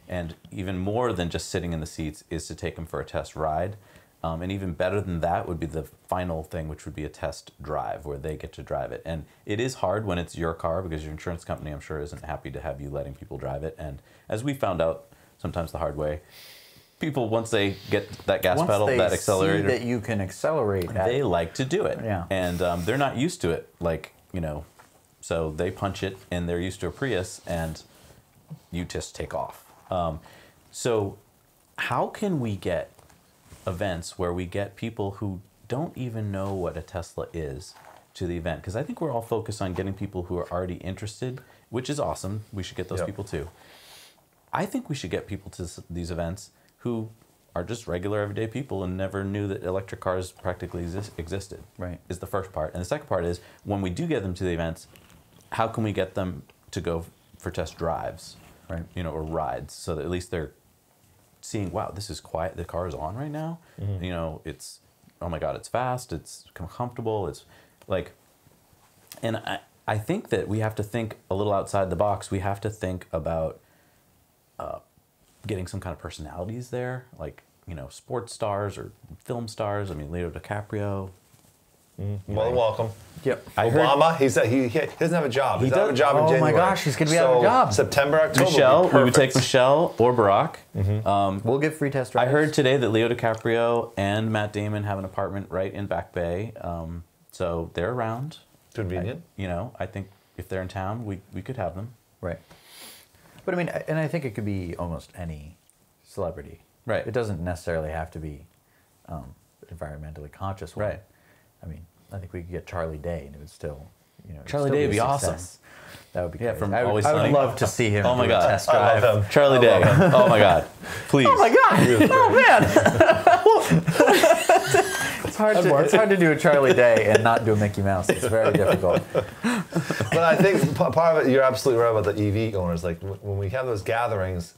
And even more than just sitting in the seats is to take them for a test ride. And even better than that would be the final thing, which would be a test drive where they get to drive it. And it is hard when it's your car because your insurance company, I'm sure, isn't happy to have you letting people drive it. And as we found out, sometimes the hard way, people, once they get that gas Once pedal, they that accelerator, see that you can accelerate, they like to do it. Yeah. And they're not used to it, so they punch it and they're used to a Prius and you just take off. So how can we get events where we get people who don't even know what a Tesla is to the event? Because I think we're all focused on getting people who are already interested, which is awesome. We should get those Yep. people too. I think we should get people to these events who are just regular everyday people and never knew that electric cars practically existed. Right. Is the first part. And the second part is when we do get them to the events, how can we get them to go for test drives? Right. Or rides, so that at least they're seeing, wow, this is quiet. The car is on right now. It's, oh my God, it's fast. It's comfortable. It's like, and I think that we have to think a little outside the box. We have to think about getting some kind of personalities there, like, sports stars or film stars. I mean, Leo DiCaprio. More than welcome. Yep. I heard Obama, he doesn't have a job. He doesn't have a job in Oh my January. gosh, he's gonna be out of a job. September, October. Michelle. Would be We would take perfect. Michelle or Barack. We'll give free test I drives. heard today that Leo DiCaprio and Matt Damon have an apartment right in Back Bay, so they're around. Convenient. I think if they're in town, we could have them. Right. But I mean, and I think it could be almost any celebrity. Right. It doesn't necessarily have to be environmentally conscious one. Right. I mean, I think we could get Charlie Day, and it would still, it'd Charlie still Day a would be awesome. success. That would be Yeah, great. from I would, Always I would Sunny. love to see him. Oh my do a God. test I drive. love him. Charlie I Day. love him. Oh my God. Please. Oh my God! Oh man! It's hard to do a Charlie Day and not do a Mickey Mouse. It's very difficult. But I think part of it, you're absolutely right about the EV owners. Like when we have those gatherings,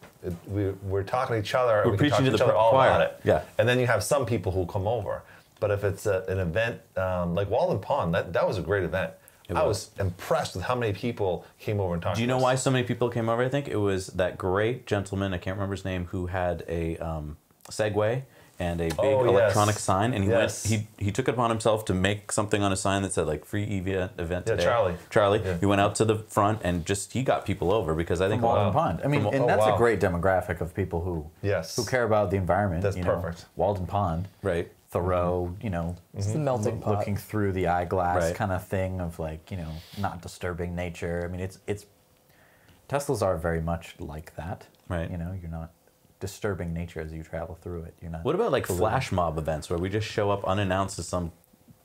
we're talking to each other. and We're we can talk preaching to each the other all choir. about it. Yeah. And then you have some people who come over. But if it's an event like Walden Pond, that was a great event. I was impressed with how many people came over and talked. Do you to know us. why so many people came over? I think it was that great gentleman, I can't remember his name, who had a Segway and a big Oh, yes. electronic sign, and he Yes. he took it upon himself to make something on a sign that said like free EV event Yeah, today. Charlie. Yeah. He went out to the front and he got people over because I think From Walden Pond. I mean, From- and oh, that's wow. a great demographic of people who Yes. care about the environment. That's you know. perfect. Walden Pond, right. Thoreau, It's the melting pot. looking through the eyeglass Right. kind of thing of like, not disturbing nature. I mean, it's Teslas are very much like that. Right. You're not disturbing nature as you travel through it. You're not. What about like polluting. flash mob events where we just show up unannounced to some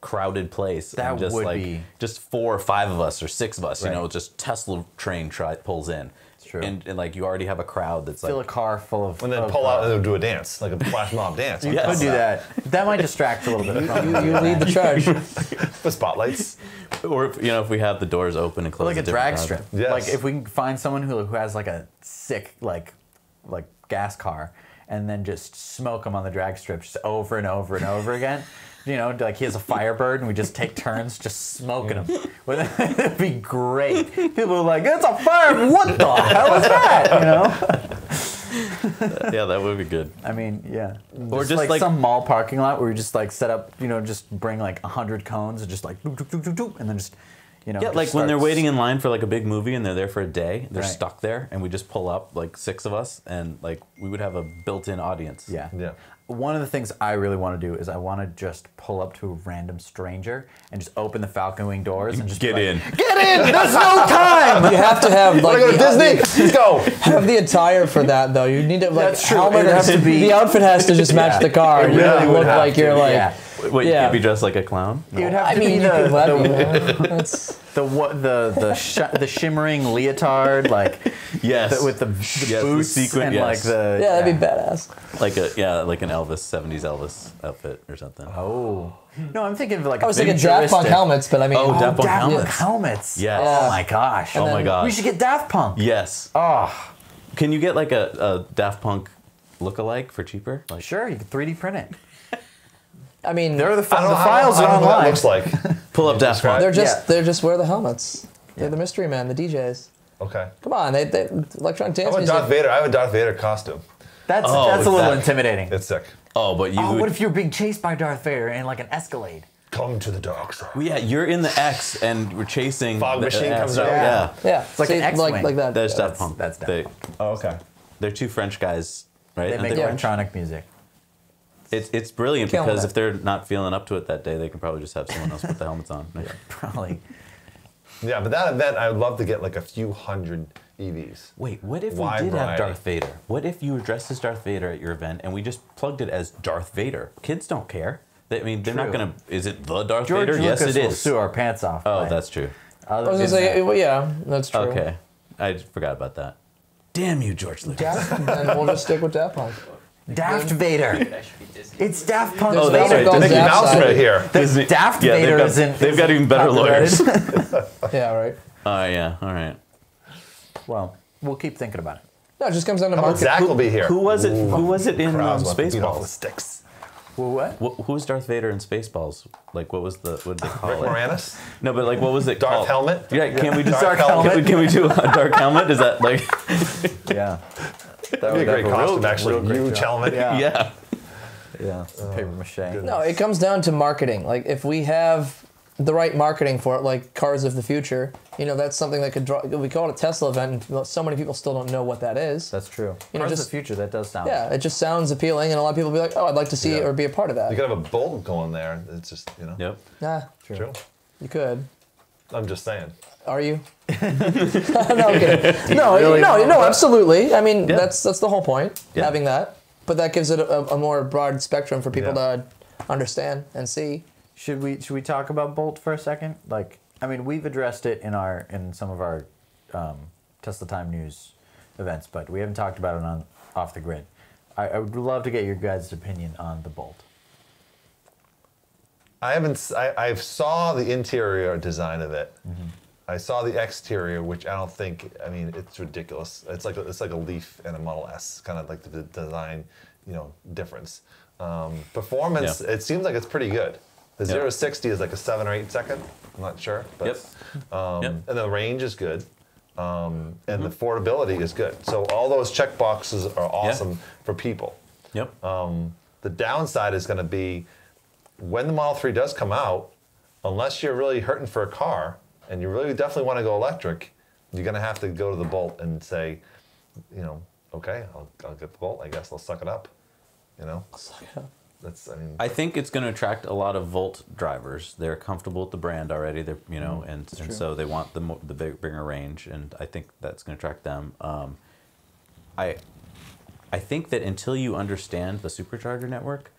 crowded place That and just would like be- just 4 or 5 of us or 6 of us, Right. just Tesla train pulls in. It's true. And like you already have a crowd that's Fill a like car full of. And then of, pull out and do a dance, like a flash mob dance. You Yes. could do that. That might distract a little bit. from You lead the charge. The spotlights. or if we have the doors open and close like a at different drag times. strip. Yes. Like if we can find someone who has like a sick like gas car, and then just smoke them on the drag strip just over and over and over again. You know, like he has a Firebird, and we just take turns just smoking them. It'd be great. People are like, "It's a fire! What the hell is that?" You know. Yeah, that would be good. I mean, yeah. Or just like some mall parking lot where you just like set up, you know, just bring like 100 cones and just like doop, doop, doop, doop, doop, and then just, you know. yeah, just like when they're starts- waiting in line for like a big movie and they're there for a day, they're Right. stuck there, and we just pull up like 6 of us, and like we would have a built-in audience. Yeah. Yeah. One of the things I really want to do is I want to just pull up to a random stranger and just open the Falcon Wing doors and just Get be in. like, Get in! There's no time! You have to have like Wanna go to Disney? Let's go. have the attire for that though. You need to like That's true. helmet It has or- to be- the outfit has to just match the car. It You really really would look have like to, you're like yeah. Wait, you Yeah. can't be dressed like a clown? It would have I to mean, be you could let me. the, That's the shimmering leotard, like Yes. with the Yes, boots the sequin, and yes. like the yeah, that'd be badass. like an Elvis, 70s Elvis outfit or something. Oh no, I'm thinking of like I was thinking Daft Punk helmets, but I mean, Oh, Daft Punk Daft Punk helmets. helmets. Yes. Oh my gosh. Oh my then- god. We should get Daft Punk. Yes. Oh, Can you get like a Daft Punk look-alike for cheaper? Like, sure. You can 3D print it. I mean, There are the, I don't know how- files I are don't know what that online. looks like. pull up Daft Punk. they're just wear the helmets. They're the mystery man, the DJs. Okay. Come on, they electronic dance How about music. Darth Vader? I have a Darth Vader costume. That's Oh, a little that- intimidating. It's sick. Oh, but you Oh, would, what if you're being chased by Darth Vader in like an Escalade? Come to the dark side. well, yeah, you're in the X and we're chasing Fog the machine X, comes out. Yeah. Yeah, It's like see, an X-wing. like that. There's That's- Daft Punk. that's Daft They, Punk. Oh, okay. they're 2 French guys, right? They Aren't make they French? electronic music. It's brilliant Killing because it. if they're not feeling up to it that day, they can probably just have someone else put the helmets on. Probably. Yeah, but that event, I would love to get like a few hundred EVs. Wait, what if Wide we did have variety. Darth Vader? What if you were dressed as Darth Vader at your event and we just plugged it as Darth Vader? Kids don't care. I mean, they're not True. gonna. Is it the Darth George Vader? Lucas Yes, it will is. sue our pants off. Oh, by that's true. other I was gonna than say, that. well, yeah, that's true. Okay, I just forgot about that. Damn you, George Lucas. Then we'll just stick with Daft Punk. Daft Vader. It's Daft Punk There's Oh, that's another right. called Mickey Disney- Daft Mouse Side. right here. The Daft Yeah, Vader they've got even better lawyers. Yeah, right. Oh yeah, all right. Well, we'll keep thinking about it. No, it just comes down to How about market. Zach will be here. Who was it? Who was it in Crowds want to beat all the Spaceballs? sticks. Well, what? Who was Darth Vader in Spaceballs? Like, what did they call Rick it? Moranis? No, but like, what was it Darth called? Helmet? Yeah, can we just Dark Helmet. Can we do a dark helmet? Is that like? Yeah. That That'd be a great have costume, real actually. great Huge job. helmet. Yeah. Yeah. Yeah. Paper mache. No, it comes down to marketing. Like if we have the right marketing for it, like cars of the future, you know, that's something that could draw. We call it a Tesla event, and so many people still don't know what that is. That's true. You know, Cars of just- the future. That does sound. Yeah, it just sounds appealing, and a lot of people be like, "Oh, I'd like to see it Yeah. or be a part of that." You could have a bolt going there. It's just, you know. Yep. Nah, True. you could. I'm just saying. Are you? No, okay. No, absolutely. I mean, Yeah. that's the whole point, Yeah. having that. But that gives it a more broad spectrum for people Yeah. to understand and see. Should we talk about Bolt for a second? Like, I mean, we've addressed it in some of our Tesla Time News events, but we haven't talked about it on Off the Grid. I would love to get your guys' opinion on the Bolt. I saw the interior design of it. I saw the exterior, which I don't think. I mean, it's ridiculous. It's like a Leaf and a Model S, kind of like the design, you know, difference. Performance. Yeah. It seems like it's pretty good. The Yep. 0 to 60 is like a 7 or 8 second. I'm not sure, but Yep. Yep. and the range is good. And the affordability is good. So all those check boxes are awesome for people. Yep. The downside is going to be when the Model 3 does come out, unless you're really hurting for a car and you really definitely want to go electric, you're going to have to go to the Bolt and say, you know, okay, I'll get the Bolt. I guess I'll suck it up. You know, that's. I mean, I think it's going to attract a lot of Volt drivers. They're comfortable with the brand already. They're and so they want the bigger range, and I think that's going to attract them. I think that until you understand the supercharger network,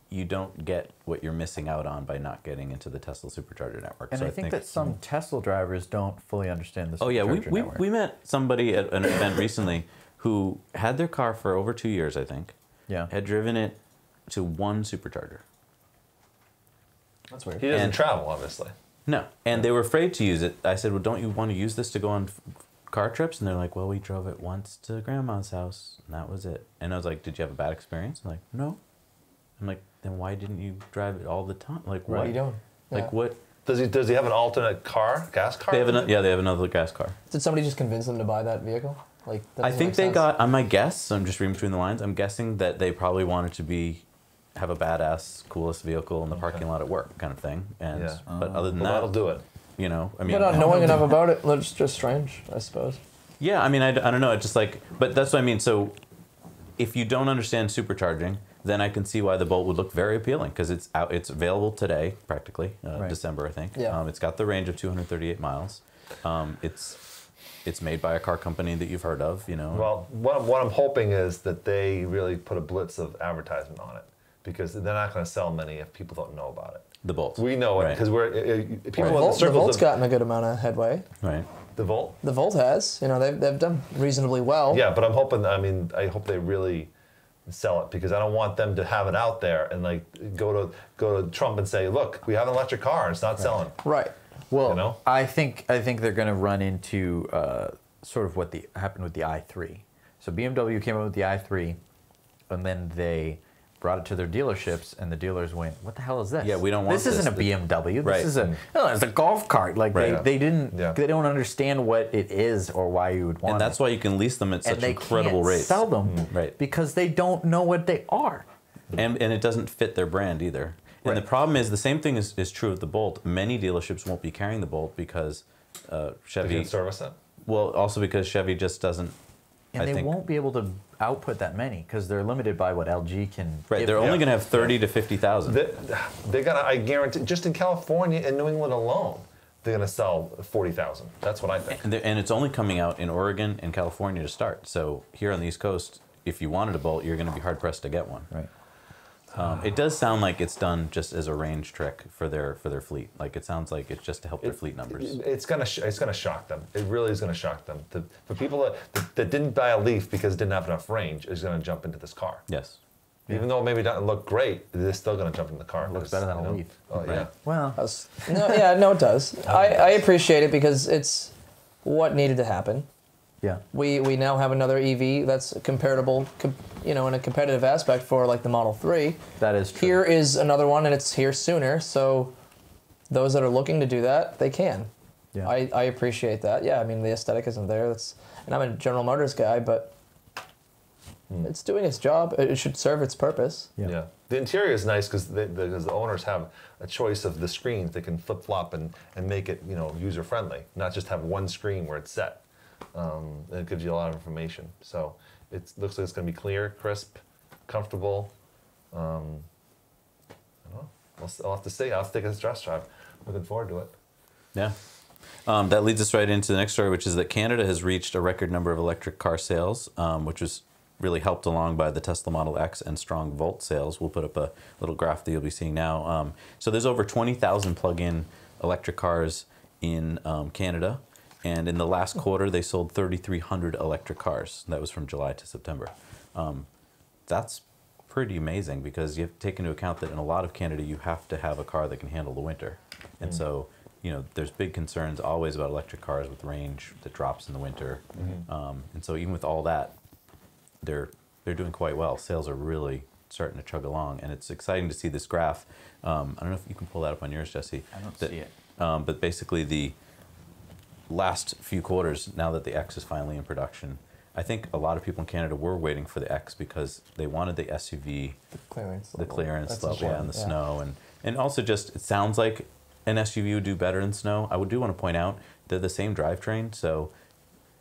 you don't get what you're missing out on by not getting into the Tesla supercharger network. And so I think that some Tesla drivers don't fully understand the Oh yeah, supercharger network. we met somebody at an event recently who had their car for over 2 years, I think. Yeah. Had driven it to one supercharger. That's weird. he doesn't and- travel, obviously. No, and they were afraid to use it. I said, "Well, don't you want to use this to go on car trips, and they're like, well, we drove it once to grandma's house, and that was it. And I was like, did you have a bad experience? I'm like, no. I'm like, then why didn't you drive it all the time? Like, What what? are you doing? Like, Yeah. what? Does he have an alternate car, gas car? They have they have another gas car. Did somebody just convince them to buy that vehicle? Like, that I doesn't think make they sense. got. On my guess, I'm just reading between the lines. I'm guessing that they probably wanted to have a badass, coolest vehicle in the parking lot at work, kind of thing. And Yeah. but other than Well, that'll that, do it. you know, I mean, But not knowing enough about it, it's just strange, I suppose. yeah, I mean, I don't know. It's just like, but that's what I mean. So, if you don't understand supercharging, then I can see why the Bolt would look very appealing because it's out. It's available today, practically Right. December, I think. Yeah. It's got the range of 238 miles. It's made by a car company that you've heard of. You know. Well, what I'm hoping is that they really put a blitz of advertisement on it because they're not going to sell many if people don't know about it. The Bolt. We know it Right. because we're people Right. in the The circles Volt's of gotten a good amount of headway. Right. the Volt. The Volt has. You know, they've done reasonably well. Yeah, but I'm hoping. I mean, I hope they really sell it because I don't want them to have it out there and like go to Trump and say, "Look, we have an electric car. It's not selling." Right. Well, You know? I think they're going to run into sort of what happened with the i3. So BMW came out with the i3, and then they brought it to their dealerships, and the dealers went, "What the hell is this? Yeah, we don't want this. Isn't a this. BMW. Right. This is it's a golf cart. Like Right. they didn't Yeah. they don't understand what it is or why you would want And that's it. why you can lease them at and such they incredible can't rates. sell them Right. because they don't know what they are. And it doesn't fit their brand either. And the Right. problem is the same thing is true with the Bolt. Many dealerships won't be carrying the Bolt because They Chevy. can service it. Well, also because Chevy just doesn't. And I they think, won't be able to output that many because they're limited by what LG can. Right, give they're them. only going to have 30 to 50,000. They got. I guarantee, just in California and New England alone, they're going to sell 40,000. That's what I think. And it's only coming out in Oregon and California to start. So here on the East Coast, if you wanted a Bolt, you're going to be hard pressed to get one. Right. It does sound like it's done just as a range trick for their fleet. Like it sounds like it's just to help their fleet numbers. It's gonna shock them. It really is gonna shock them. For people that didn't buy a Leaf because it didn't have enough range, is gonna jump into this car. Yes. Even though it maybe doesn't look great, they're still gonna jump in the car. Looks better than a Leaf. Oh yeah. Right. Well, No, it does. I appreciate it because it's what needed to happen. yeah. We now have another EV that's comparable, in a competitive aspect for like the Model 3. That is true. Here is another one, and it's here sooner. So those that are looking to do that, they can. Yeah. I appreciate that. Yeah, I mean the aesthetic isn't there. And I'm a General Motors guy, but it's doing its job. It should serve its purpose. Yeah. The interior is nice because the owners have a choice of the screens. They can flip flop and make it user friendly, not just have one screen where it's set. And it gives you a lot of information. So it looks like it's going to be clear, crisp, comfortable. I don't know. I'll have to see. I'll have to take a test drive. Looking forward to it. Yeah. That leads us right into the next story, which is that Canada has reached a record number of electric car sales, which was really helped along by the Tesla Model X and strong Volt sales. We'll put up a little graph that you'll be seeing now. So there's over 20,000 plug-in electric cars in Canada. And in the last quarter, they sold 3,300 electric cars. That was from July to September. That's pretty amazing because you have to take into account that in a lot of Canada, you have to have a car that can handle the winter. And so, there's big concerns always about electric cars with range that drops in the winter. And so even with all that, they're doing quite well. Sales are really starting to chug along. And it's exciting to see this graph. I don't know if you can pull that up on yours, Jesse. I don't see it. But basically the last few quarters, now that the X is finally in production, I think a lot of people in Canada were waiting for the X because they wanted the SUV, Clearance. the clearance That's level, important, and the yeah. snow, and also just it sounds like an SUV would do better in snow. I do want to point out they're the same drivetrain, so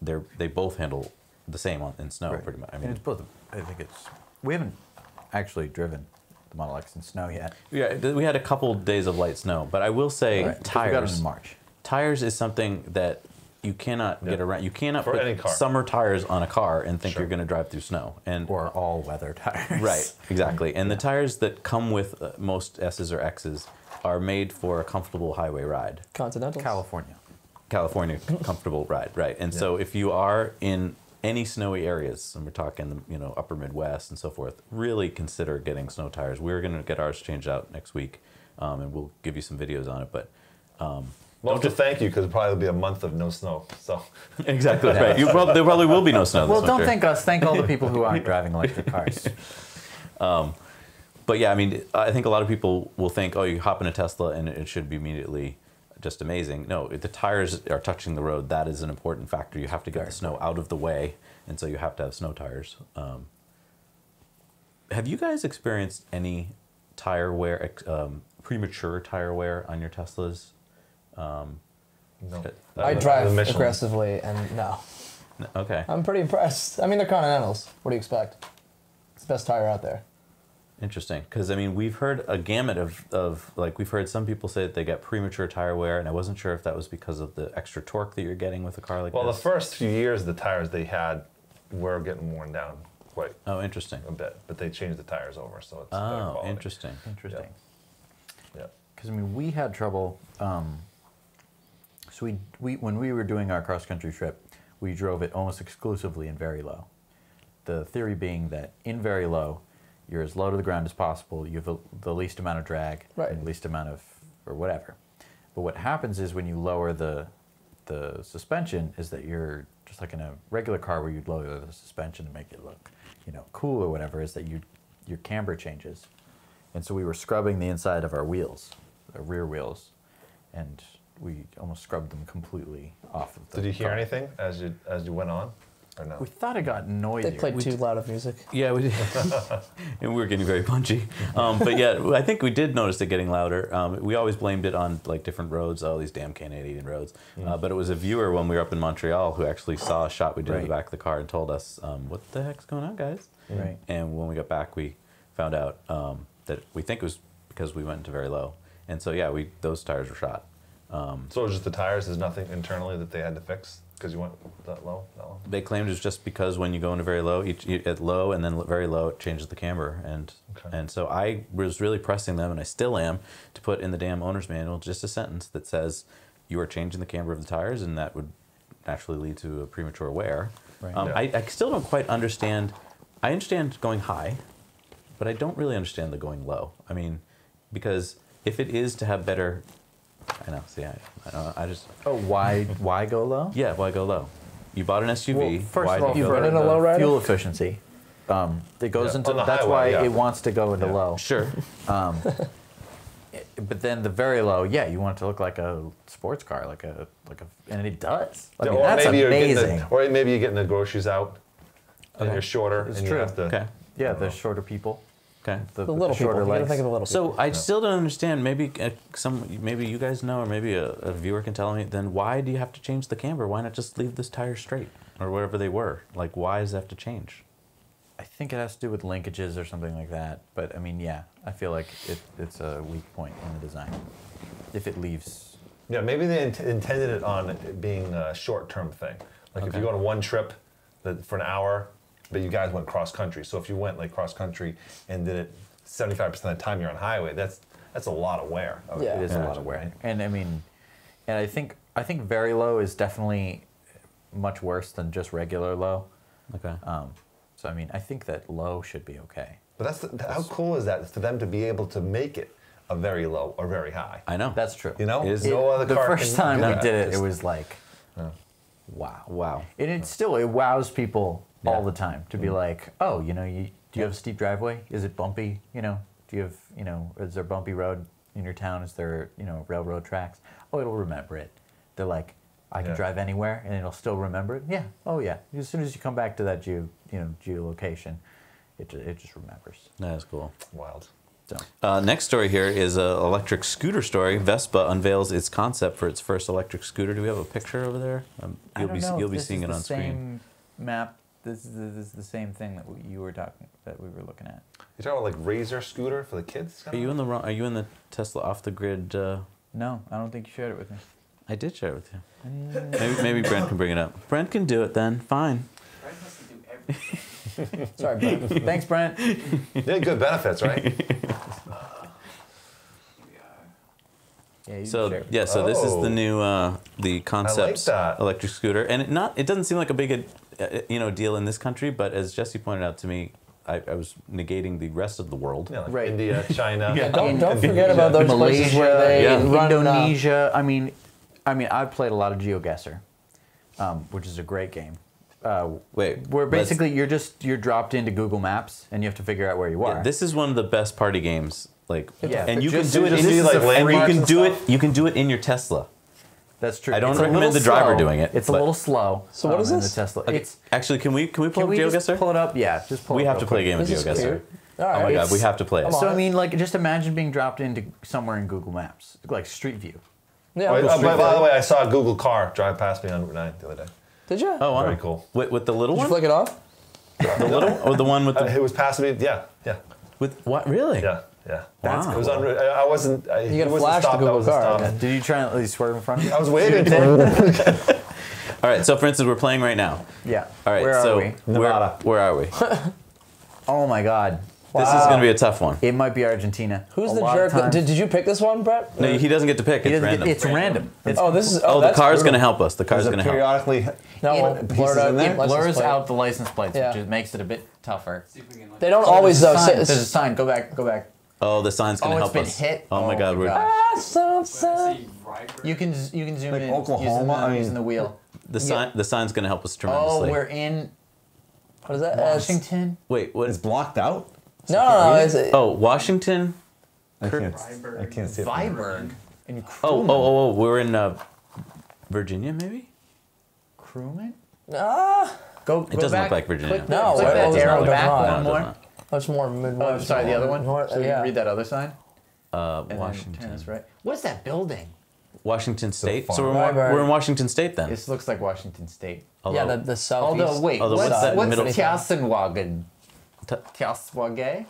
they both handle the same in snow Right. pretty much. I And mean, it's both. I think we haven't actually driven the Model X in snow yet. yeah, we had a couple days of light snow, but I will say Right, because we got them tires. in March. Tires is something that you cannot get around. You cannot For put any car. summer tires on a car and think Sure. you're going to drive through snow. And Or all weather tires. right, exactly. And the tires that come with most S's or X's are made for a comfortable highway ride. Continental. California. California comfortable ride, right? And so if you are in any snowy areas, and we're talking upper Midwest and so forth, really consider getting snow tires. We're going to get ours changed out next week, and we'll give you some videos on it. But Well, to thank you, because it'll probably be a month of no snow. So Exactly right. There probably will be no snow. Well, this don't winter. thank us. Thank all the people who aren't driving electric cars. But yeah, I mean, I think a lot of people will think, oh, you hop in a Tesla and it should be immediately just amazing. No, if the tires are touching the road, that is an important factor. You have to get the snow out of the way, and so you have to have snow tires. Have you guys experienced any tire wear, premature tire wear on your Teslas? no. I The drive Michelin. aggressively, and no, Okay, I'm pretty impressed. I mean, they're Continentals. What do you expect? It's the best tire out there. interesting. Because I mean, we've heard a gamut of like we've heard some people say that they get premature tire wear, and I wasn't sure if that was because of the extra torque that you're getting with a car like Well, the this. first few years, the tires they had were getting worn down quite Oh, interesting. a bit, but they changed the tires over, so it's better Oh, quality. interesting. Interesting. Yeah. Because I mean, we had trouble. So we when we were doing our cross country trip, we drove it almost exclusively in very low. The theory being that in very low, you're as low to the ground as possible. You have the least amount of drag, Right. and least amount of or whatever. But what happens is when you lower the suspension, is that you're just like in a regular car where you'd lower the suspension to make it look, cool or whatever. Is that your camber changes. And so we were scrubbing the inside of our wheels, our rear wheels, and we almost scrubbed them completely off of the Did you hear car. anything as you went on, or no? We thought it got noisier. They played too loud of music. Yeah, we did. And we were getting very punchy. But yeah, I think we did notice it getting louder. We always blamed it on like different roads, all these damn Canadian roads. But it was a viewer when we were up in Montreal who actually saw a shot we did in the Right. back of the car and told us, what the heck's going on, guys? Right. And when we got back, we found out that we think it was because we went into very low. And so, yeah, those tires were shot. So it was just the tires. There's nothing internally that they had to fix because you went that low. They claimed it was just because when you go into very low, at low and then very low, it changes the camber. And so I was really pressing them, and I still am, to put in the damn owner's manual just a sentence that says you are changing the camber of the tires, and that would naturally lead to a premature wear. Right. Yeah. I still don't quite understand. I understand going high, but I don't really understand the going low. I mean, because if it is to have better, I know. See, I just Oh, why go low? yeah. Why go low? You bought an SUV. Well, first why of do all, you You've go ridden low? a low rider? fuel efficiency. It goes Yeah, into on the that's highway, why yeah. it wants to go into Yeah. low. Sure. But then the very low, yeah, you want it to look like a sports car, and it does. I mean, or that's maybe amazing. or maybe you're getting the groceries out, and you're shorter, It's and true. you have to. Okay. Yeah, the shorter people, Okay. The little people. shorter You gotta legs. think of the little people. So I still don't understand. Maybe maybe you guys know, or maybe a viewer can tell me. Then why do you have to change the camber? Why not just leave this tire straight or wherever they were? Like, why does it have to change? I think it has to do with linkages or something like that. But I mean, yeah, I feel like it's a weak point in the design. If it leaves, Yeah, maybe they intended it on it being a short-term thing. Like if Okay. you go on one trip for an hour, but you guys went cross country. So if you went like cross country and did it 75% of the time you're on highway, that's a lot of wear. I would Yeah. it is a lot imagine, of wear. right? And I mean, and I think very low is definitely much worse than just regular low. Okay. So I mean, I think that low should be okay. But how cool is that for them to be able to make it a very low or very high? I know. That's true. You know, It is- no other The car first can time do we that. did it, it Just- was like, wow. wow. And it wows people Yeah. all the time to be like, oh, do you have a steep driveway? Is it bumpy? Do you have, is there a bumpy road in your town? Is there, railroad tracks? Oh, it'll remember it. They're like, I can Yeah. drive anywhere and it'll still remember it. Yeah. Oh, yeah. As soon as you come back to that geolocation, it just remembers. That is cool. Wild. So Next story here is an electric scooter story. Vespa unveils its concept for its first electric scooter. Do we have a picture over there? You'll be seeing it on screen. Map. This is the same thing that we were looking at. You talking about like Razor scooter for the kids? Are you in the Are you in the Tesla off the grid? No, I don't think you shared it with me. I did share it with you. Maybe Brent can bring it up. Brent can do it then. Fine. Brent has to do everything. Sorry, Brent. Thanks, Brent. You had good benefits, right? Yeah, you So share it. yeah, so this is Oh. the new the concept that. electric scooter, and it doesn't seem like a big deal in this country, but as Jesse pointed out to me, I was negating the rest of the world. Yeah, like Right. India, China. Don't forget about those places where they Yeah. run Indonesia. I mean, I mean, I've played a lot of GeoGuessr, which is a great game. Wait, Where let's- basically you're dropped into Google Maps and you have to figure out where you are. Yeah, this is one of the best party games. Like, Yeah, and you just- can do it. just in, be like and you landmarks can and do it. stuff? You can do it in your Tesla. That's true. I don't It's a recommend little the driver slow. doing it, It's a but- little slow. So what is in this? the Tesla? Okay, It's actually, can we pull can up we just GeoGuessr? pull it up? Yeah, just pull it We up have to real play a quick. game of This is GeoGuessr. cute. All Oh my right. god, we have to play it. Come on. So I mean, like, just imagine being dropped into somewhere in Google Maps, like Street View. Yeah. By the way, I saw a Google car drive past me on Route 9 the other day. Did you? Oh wow, Very cool. With the little Did you one, flick it off? the little, or the one with the It was passing me. Yeah. with what? Really? Yeah. Wow. It was on. I wasn't. I, You he gotta wasn't flash the stopped, I Google wasn't car. stopped. Did you try and at least swerve in front of you? I was waiting for it. All right. So for instance, we're playing right now. Yeah. All right. Where so are we? Nevada. Where are we? Oh my God. This is going to be a tough one. It might be Argentina. Who's A the lot of jerk? times- Did you pick this one, Brett? No, he doesn't get to pick. He It's doesn't get- random. It's random. It's, Oh, this is. Oh, the that's car's going to brutal. help us. The car's There's going a to help. periodically. No, pieces blur it in there? it license blurs plate. out the license plates, Yeah. which just makes it a bit tougher. See if we can, like, They don't Oh, always though. there's a sign. Say, There's a sign. Go back. Oh, the sign's going to Oh, help it's us. been hit. Oh my god, we're gosh. say Ryberg. You can zoom Like in Oklahoma, I mean- using the wheel. the sign's going to help us Oh, tremendously. we're in what is that? Washington. Wait, what? It's blocked out. No. It's, Oh, Washington. I can't. Ryberg. I can't see it. Viborg. In Oh, we're in Virginia, maybe. Crewman? ah, Go It doesn't back. look like Virginia. Click, No, click it that does arrow not. back No, one it does more. not. that's more Midwest. Oh, sorry, the other one. North, So yeah. read that other sign. And then Washington. turn this right. What is that building? Washington State. farm. So Ryberg. we're in Washington State then. This looks like Washington State. Yeah, Although- the southeast. Although, wait, Although, what's what's that middle- Tiaswagen? T- Tiaswage?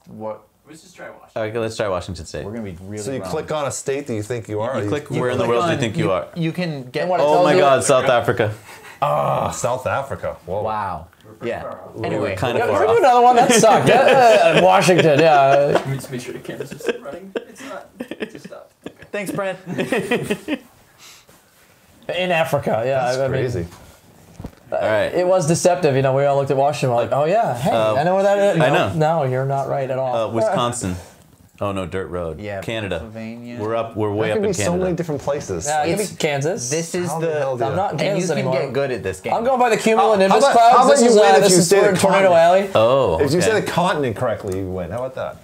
What? Let's just try Washington. Okay, let's try Washington State. We're gonna be really So you wrong. click on a state that you think you are. You or click You where in the click world do you on- think you are? You can get. And what it Oh tells my you- God, South Africa. South Africa. Whoa. Wow. pretty Yeah. far off. Anyway, kind Yeah, of we're far gonna do off. another one that sucked. Washington, yeah. Let me just make sure the camera's just running. It's not. Just stop. Okay. thanks, Brent. In Africa, yeah. That's I mean, crazy. All right. it was deceptive, you know. We all looked at Washington, we're like, oh yeah, hey, I know where that is. I No, know. No, you're not right at all. Wisconsin. Oh no, dirt road. Yeah, Canada. Pennsylvania. We're way There up could in be so Canada. many different places. Yeah, it could It's- be Kansas. This is How the hell do I'm you- not in And you Kansas can anymore. get good at this game. I'm going by the cumulonimbus How about- clouds. how about This you is, win if this you is say for the Tornado continent? Alley. Oh, If you okay. say the continent correctly, you win. How about that?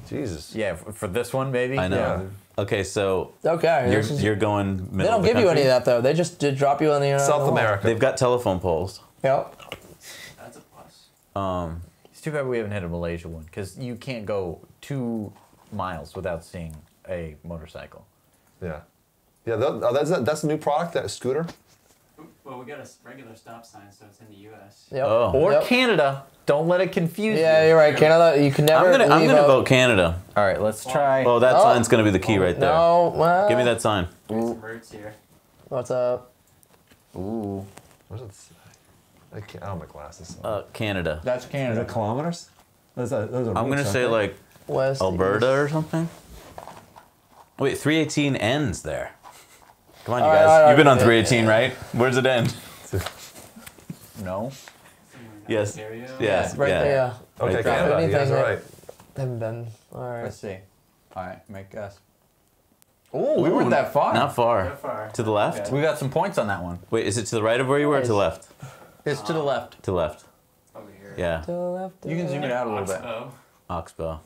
Jesus. Yeah, for this one, maybe. I know. Yeah. Okay, so Okay. you're this is- you're going middle they of don't the give you any country? of that though. They just drop you on the South wall. America. They've got telephone poles. Yep. That's a plus. It's too bad we haven't had a Malaysia one because you can't go 2 miles without seeing a motorcycle. Yeah. Yeah, that's a new product, that scooter. Well, we got a regular stop sign, so it's in the U.S. Yep. Oh. Or Yep. Canada. Don't let it confuse Yeah, you. you're right. Canada, you can never. I'm leave gonna out- vote Canada. All right, let's try. Oh, that Oh. sign's gonna be the key right there. No. Well, Give me that sign. There's some roots here. What's up? Ooh, What does it say? I can't. I don't have my glasses. Canada. that's Canada. kilometers? Those are I'm gonna say like West. Alberta or something. Wait, 318 ends there. Come on, you All guys. right, all right. You've been on 318, right? Where's it end? No. Somewhere in Yes. Ontario. Yes. Right yeah. there. Yeah. Okay, Right there. Canada. You guys are Anything right. Haven't been. All right. Let's see. All right, make guess. Oh, we weren't that far. Not far. Not far. To the left? Okay. We got some points on that one. Wait, is it to the right of where you were or to the left? It's to the left. To the left. Over here. Yeah. To the left. You can zoom it out a little bit. Oxbow. Oxbow.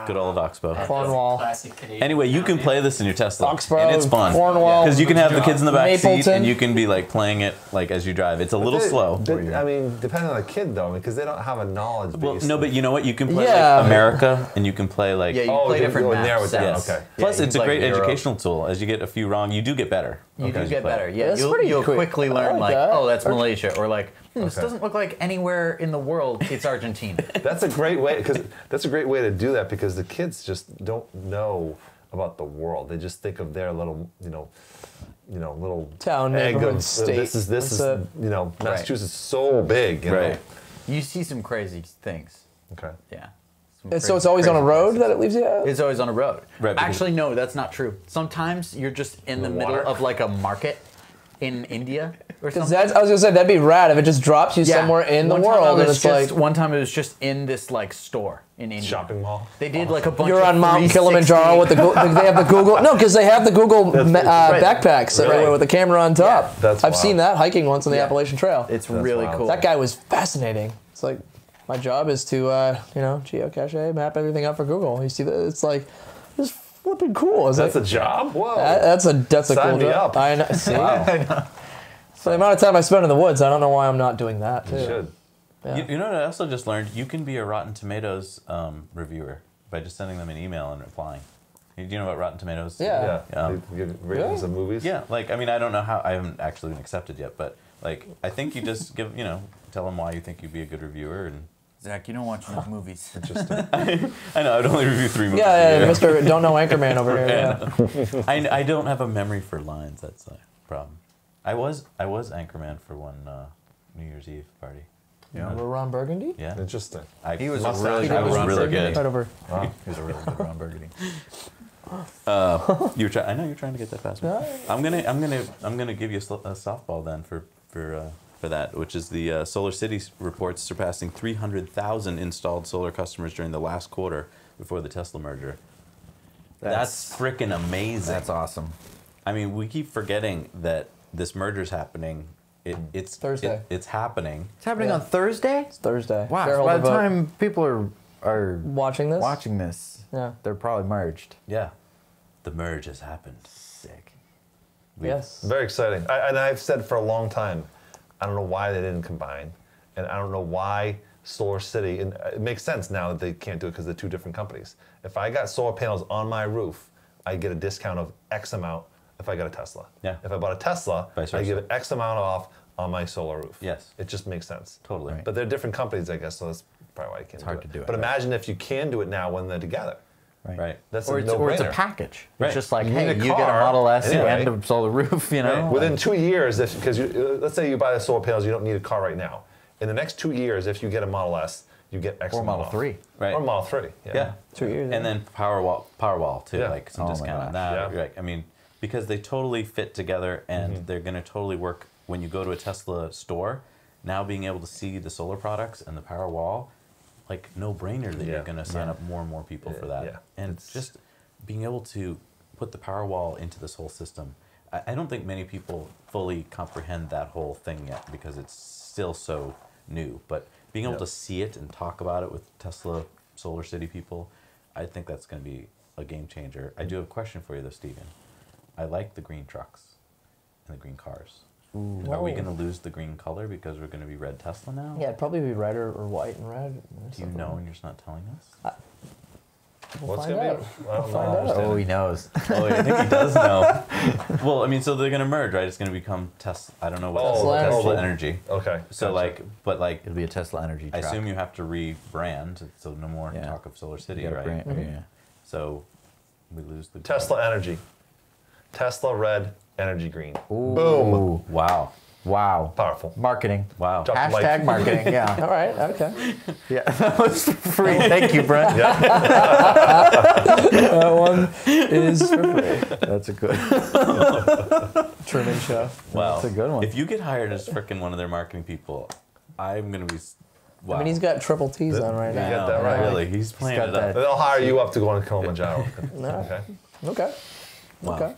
Good old Oxbow. Cornwall. Classic Canadian. Anyway, you can play this in your Tesla. Oxbow, And it's fun. Cornwall. Because you can have the kids in the back seat Mapleton. and you can be like playing it like as you drive. It's a little slow. I mean, depending on the kid though, because they don't have a knowledge Well, base. no, but you know what? You can play Yeah. like America and you can play like. Yeah, you Oh, play you different go maps. narrow it down. Yes. Okay. Plus, Yeah, it's a like great Europe. educational tool. As you get a few wrong, you do get better. You as do get play. better. Yeah, That's you'll, pretty you'll quick. quickly I learn like like, that. oh, that's Malaysia, or like, this Okay. doesn't look like anywhere in the world. It's Argentina. That's a great way to do that because the kids just don't know about the world. They just think of their little, little Town, egg neighborhood, of, state. This is That's it. Massachusetts is so big. You know? Right. You see some crazy things. Okay. Yeah. Some And so crazy- it's always on a crazy road places. that it leaves you at? It's always on a road. Right, because- Actually, no, that's not true. Sometimes you're just in the middle water? of like a market in India or Because something. I was gonna say that'd be rad if it just drops you somewhere in the One time world, I and was it's just, like one time it was just in this like store in India. Shopping mall. They did like a bunch. you're of on Mount 360 Kilimanjaro with the they have the Google because they have the Google Right. backpacks everywhere with the camera on top. that's I've wild. seen that hiking once on the Yeah. Appalachian Trail. It's That's really wild. cool. That guy was fascinating. It's like my job is to geocache, map everything up for Google. You see that? It's like it's flipping cool. It's That's like, a job? Whoa. that's a Sign cool me job. up. I know. See, Wow. so the amount of time I spend in the woods, I don't know why I'm not doing that too. You should. Yeah. You know what I also just learned? You can be a Rotten Tomatoes reviewer by just sending them an email and replying. Do you know about Rotten Tomatoes? Yeah. Yeah. They give ratings of movies. Yeah, like, I mean, I don't know how, I haven't actually been accepted yet, but, like, I think you just give, tell them why you think you'd be a good reviewer, and Zach, you don't watch enough movies. Interesting. I know, I'd only review 3 movies. Yeah, a year. Mr. Don't Know Anchorman over here. Yeah. I don't have a memory for lines, that's the problem. I was Anchorman for one New Year's Eve party. Remember Ron Burgundy? Yeah. Interesting. He was Mustache. really I was Ron really Burgundy. good. Right over. Wow, he was a really good Ron Burgundy. I know you're trying to get that past me. Yeah. I'm gonna give you a softball then for that, which is the Solar City reports surpassing 300,000 installed solar customers during the last quarter before the Tesla merger. That's freaking amazing. That's awesome. I mean, we keep forgetting that this merger's happening. It's Thursday. it's happening. It's happening Yeah. on Thursday. It's Thursday. Wow. So Shareholder by the vote. time people are Watching this? watching this, Yeah. they're probably merged. Yeah, the merge has happened. Sick. Yes. Very exciting. And I've said for a long time, I don't know why they didn't combine. And I don't know why Solar City, and it makes sense now that they can't do it because they're two different companies. If I got solar panels on my roof, I get a discount of X amount if I got a Tesla. Yeah. If I bought a Tesla, Vice I versa. give X amount off on my solar roof. Yes. It just makes sense. Totally. Right. But they're different companies, I guess, so that's probably why I can't hard to do it, But right. imagine if you can do it now when they're together. Right. That's Or a it's a no-brainer. package. Right. It's just like, You hey, need a you get a car Model S anyway. and a solar roof, you know? Right. Within 2 years, because let's say you buy the solar panels, you don't need a car right now. In the next 2 years, if you get a Model S, you get X Or amount Model off. 3. Right. Or Model 3. Yeah. 2 years. And then Powerwall too, Yeah. like some Oh my discount on gosh. that. Yeah. Right. I mean, because they totally fit together, and they're going to totally work when you go to a Tesla store. Now being able to see the solar products and the Powerwall, like no brainer that Yeah. you're going to sign up more and more people for that. Yeah. And It's- just being able to put the Powerwall into this whole system. I don't think many people fully comprehend that whole thing yet because it's still so new. But being able Yep. to see it and talk about it with Tesla Solar City people, I think that's going to be a game changer. I do have a question for you though, Steven. I like the green trucks and the green cars. Are we Whoa. going to lose the green color because we're going to be red Tesla now? Yeah, it'd probably be red or white and red. Do you know and you're just not telling us? We'll What's find going out. to be? I don't know. find I out. understand. Oh, he knows. Oh, I think he does know. Well, I mean, so they're going to merge, right? It's going to become Tesla. I don't know what Oh, Tesla Energy. Energy. Okay. So gotcha. It'll be a Tesla Energy I truck. assume you have to rebrand, so no more Yeah. talk of Solar City, You gotta right? brand- yeah. So we lose the Tesla Energy. Tesla red, energy green. Ooh. Boom. Wow. Wow. Powerful. Marketing. Wow. Drop the Hashtag mic. marketing, yeah. All right. Okay. Yeah, that was free. Thank you, Brent. Yeah. That one is for free. That's a good Truman Show. Wow. That's a good one. If you get hired as frickin' one of their marketing people, I'm going to be. Wow. I mean, he's got triple T's on right You I now. got know, that right. Really, he's playing got it up. that. They'll hire you up to go on Kilimanjaro. No. Okay. Okay. Wow.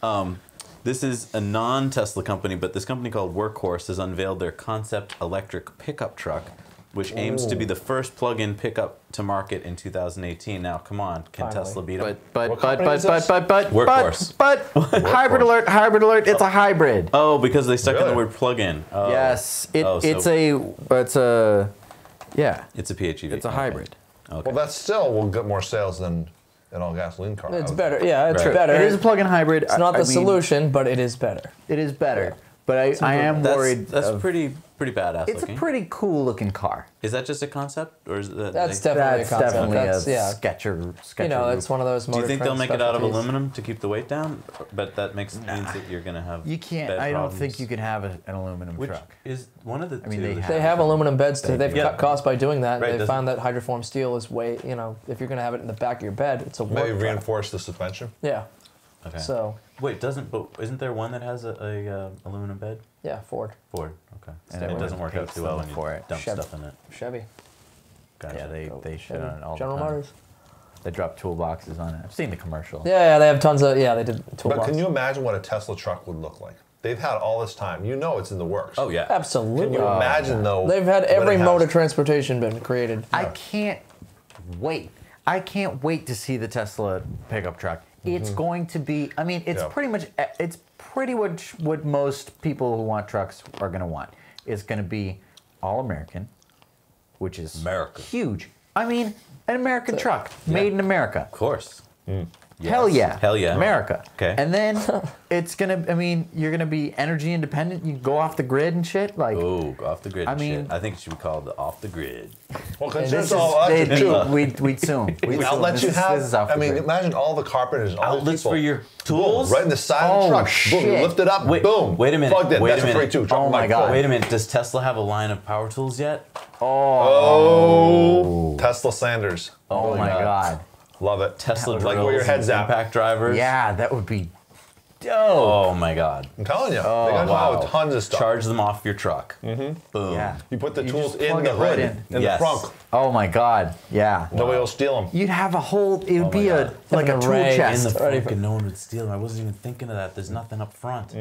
Okay. This is a non-Tesla company, but this company called Workhorse has unveiled their concept electric pickup truck, which aims to be the first plug-in pickup to market in 2018. Now, come on, can Finally. Tesla beat them? What company is this? Workhorse. but hybrid alert, it's a hybrid. Oh, because they stuck in the Really? word plug-in. Oh. Yes, Oh, so it's a it's a PHEV. it's a Okay. hybrid. Okay. Well, that still will get more sales than an all gasoline car. It's better. Yeah, it's Right. better. It is a plug-in hybrid. It's not the solution, but it is better. It is better, but I am worried. That's of- pretty badass It's looking. a pretty cool looking car. Is that just a concept, or is that? That's they- definitely That's a concept. definitely That's, a yeah. sketcher. You know, it's one of those. Do you think they'll Motor make Trend it out of specialties. aluminum to keep the weight down? But that means that you're gonna have. You can't. bed I don't problems. think you can have an aluminum Which truck. is one of the. I mean, two they that- have- They have aluminum beds too. They've Yeah. cut costs by doing that. Right, They doesn't- found that hydroform steel is way. You know, if you're going to have it in the back of your bed, it's a work Maybe product. reinforce the suspension. Yeah. Okay. So Wait, but isn't there one that has a aluminum bed? Yeah, Ford, Ford. Okay. And it everyone doesn't work out hates too well them when for you it. dump Chevy. stuff in it. Chevy. Gotcha. Yeah, they shit on it all General the time. Motors. They drop toolboxes on it. I've seen the commercial. Yeah, they have tons of. Yeah, they did toolbox. But can you imagine what a Tesla truck would look like? They've had all this time. You know it's in the works. Oh yeah. Absolutely. Can you imagine though? They've had what every it has? mode of transportation been created. I can't wait. I can't wait to see the Tesla pickup truck. It's going to be. I mean, it's Yeah. pretty much. It's pretty much what most people who want trucks are going to want. It's going to be all American, which is America. huge. I mean, an American truck made in America. Of course. Hell yeah. Hell yeah. America. Okay. And then it's gonna. I mean, you're gonna be energy independent. You can go off the grid and shit. Like Oh, go off the grid. I and mean- shit. I think it should be called the off the grid. Well, this consider is. all electric too. We'd soon. The outlets you have. This is off I the mean, grid. imagine all the carpenters, all these Outlets people. for your Boom, tools. right in the side of the Oh, truck. Boom, you shit. lift it up. Wait, boom. wait a minute, Plugged in. wait a That's minute. free too. Drop Oh the my mic, God. boom. Wait a minute. Does Tesla have a line of power tools yet? Oh, Tesla Sanders. Oh my god. Love it. Tesla like drills, where your head's at. impact drivers. Yeah, that would be dope. Oh my God. I'm telling you, they got Wow. with tons of stuff. Charge them off your truck. Boom. Yeah. You put the You tools just in plug the it right hood, in. Yes. the trunk. Oh my god. Yeah. Nobody will steal them. You'd have a whole. It would my be a God. like a An tool array chest. In the Ready fucking, no one would steal them. I wasn't even thinking of that. There's nothing up front.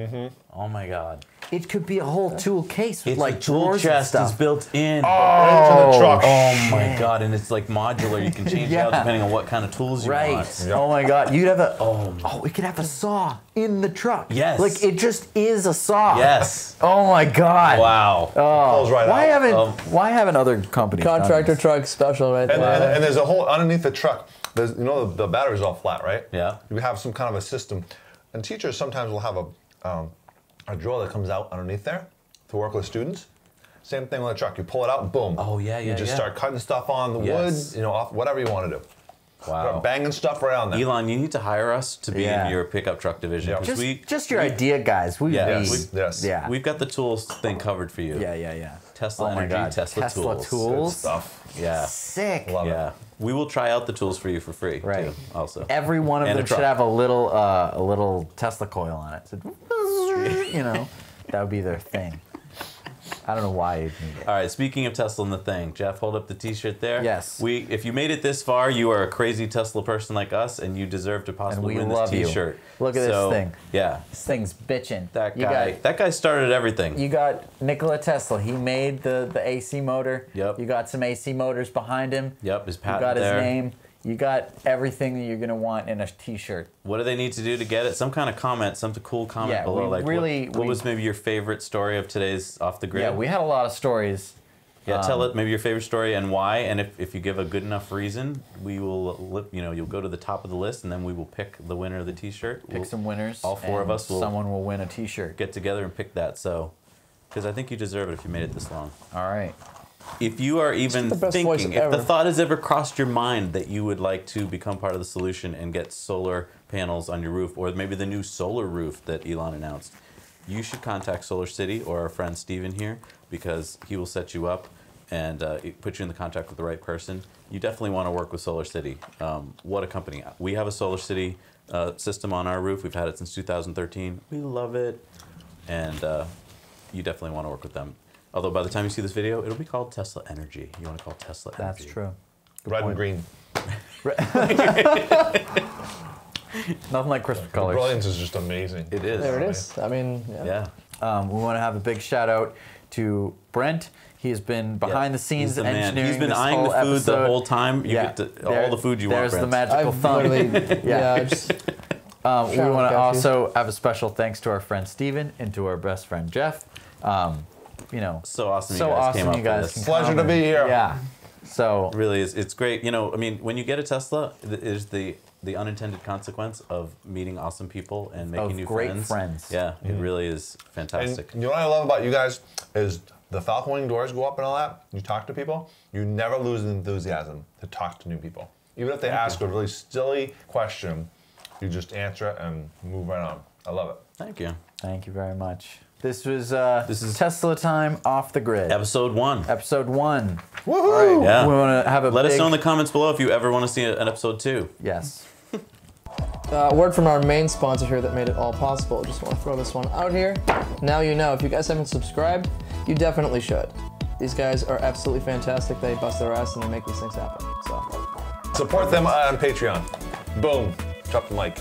Oh my God. It could be a whole tool case with It's like like tool drawers and chest is stuff. built in. Right into the truck. Oh my God. And it's like modular. You can change it out Yeah. depending on what kind of tools you Right. want. Oh my god. You'd have a. Oh, it could have a saw in the truck. Yes. Like it just is a saw. Yes. Oh my god. Wow. Pulls right Why out. haven't other companies done Contractor this? truck special right And, there. and there's a hole underneath the truck. There's, you know, the battery's all flat, right? Yeah. You have some kind of a system. And teachers sometimes will have a drawer that comes out underneath there to work with students. Same thing with a truck. You pull it out, boom. Oh, yeah, You yeah, just yeah. start cutting stuff on the Yes. wood, you know, off whatever you want to do. Wow. Start banging stuff right on there. Elon, you need to hire us to be Yeah. in your pickup truck division. Yeah. 'cause Just your idea, guys. We Yeah, would be. yes. Yeah. We've got the tools thing covered for you. Yeah. Tesla Oh my Energy, God. Tesla tools. tools. Stuff. Yeah. Sick. Love Yeah. We will try out the tools for you for free, Right. too, also. Every one of And a them should truck. have a little Tesla coil on it. So, you know, that would be their thing. I don't know why you'd need it. All right, speaking of Tesla and the thing, Jeff, hold up the T-shirt there. Yes. If you made it this far, you are a crazy Tesla person like us, and you deserve to possibly we win love this you. T-shirt. Look at this So, thing. Yeah, This thing's bitching. that You guy. got- That guy started everything. You got Nikola Tesla. He made the AC motor. Yep. You got some AC motors behind him. Yep, his You patent got his there. name. You got everything that you're gonna want in a T-shirt. What do they need to do to get it? Some kind of comment, some cool comment Yeah, below. we Like, really- what was maybe your favorite story of today's Off the Grid? Yeah, we had a lot of stories. Yeah, tell it maybe your favorite story and why. And if you give a good enough reason, we will, you'll go to the top of the list, and then we will pick the winner of the T-shirt. Pick some winners. all four of and us will Someone will win a T-shirt. get together and pick that. So, because I think you deserve it if you made it this long. All right. If you are even the best voice thinking, if ever. the thought has ever crossed your mind that you would like to become part of the solution and get solar panels on your roof, or maybe the new solar roof that Elon announced, you should contact Solar City or our friend Steven here, because he will set you up and put you in the contact with the right person. You definitely want to work with Solar City. What a company. We have a Solar City system on our roof. We've had it since 2013. We love it. And you definitely want to work with them. Although by the time you see this video, it'll be called Tesla Energy. You want to call it Tesla Energy. That's true. Red and green. Nothing like Christmas The colors. brilliance is just amazing. It is. There it is. I mean, yeah. Yeah. We want to have a big shout out to Brent. He's been behind the scenes He's the man. engineering He's been this eyeing whole the food episode. the whole time. You Yeah. get to, There- all the food you want, There's the Brent. magical I've thumb. literally, yeah, just We Shout out, want to Cashew. also have a special thanks to our friend Steven and to our best friend Jeff. So awesome so you guys awesome came up you guys with can this. Pleasure come to and- be here. Yeah. So It really is. It's great. I mean, when you get a Tesla, it is the unintended consequence of meeting awesome people and making Of new great friends. friends. Yeah, it really is And fantastic. you know what I love about you guys is the Falcon Wing doors go up and all that. You talk to people, you never lose the enthusiasm to talk to new people. Even if they ask a really silly question, you just answer it and move right on. I love it. Thank you. thank you very much. This was This is- Tesla time off the grid. Episode 1. Episode 1. Woohoo! Yeah. We want to have a Let us big- know in the comments below if you ever want to see an episode 2. Yes. Word from our main sponsor here that made it all possible. Just want to throw this one out here. Now you know. If you guys haven't subscribed, you definitely should. These guys are absolutely fantastic. They bust their ass and they make these things happen. So Support them on Patreon. Boom. Drop the mic.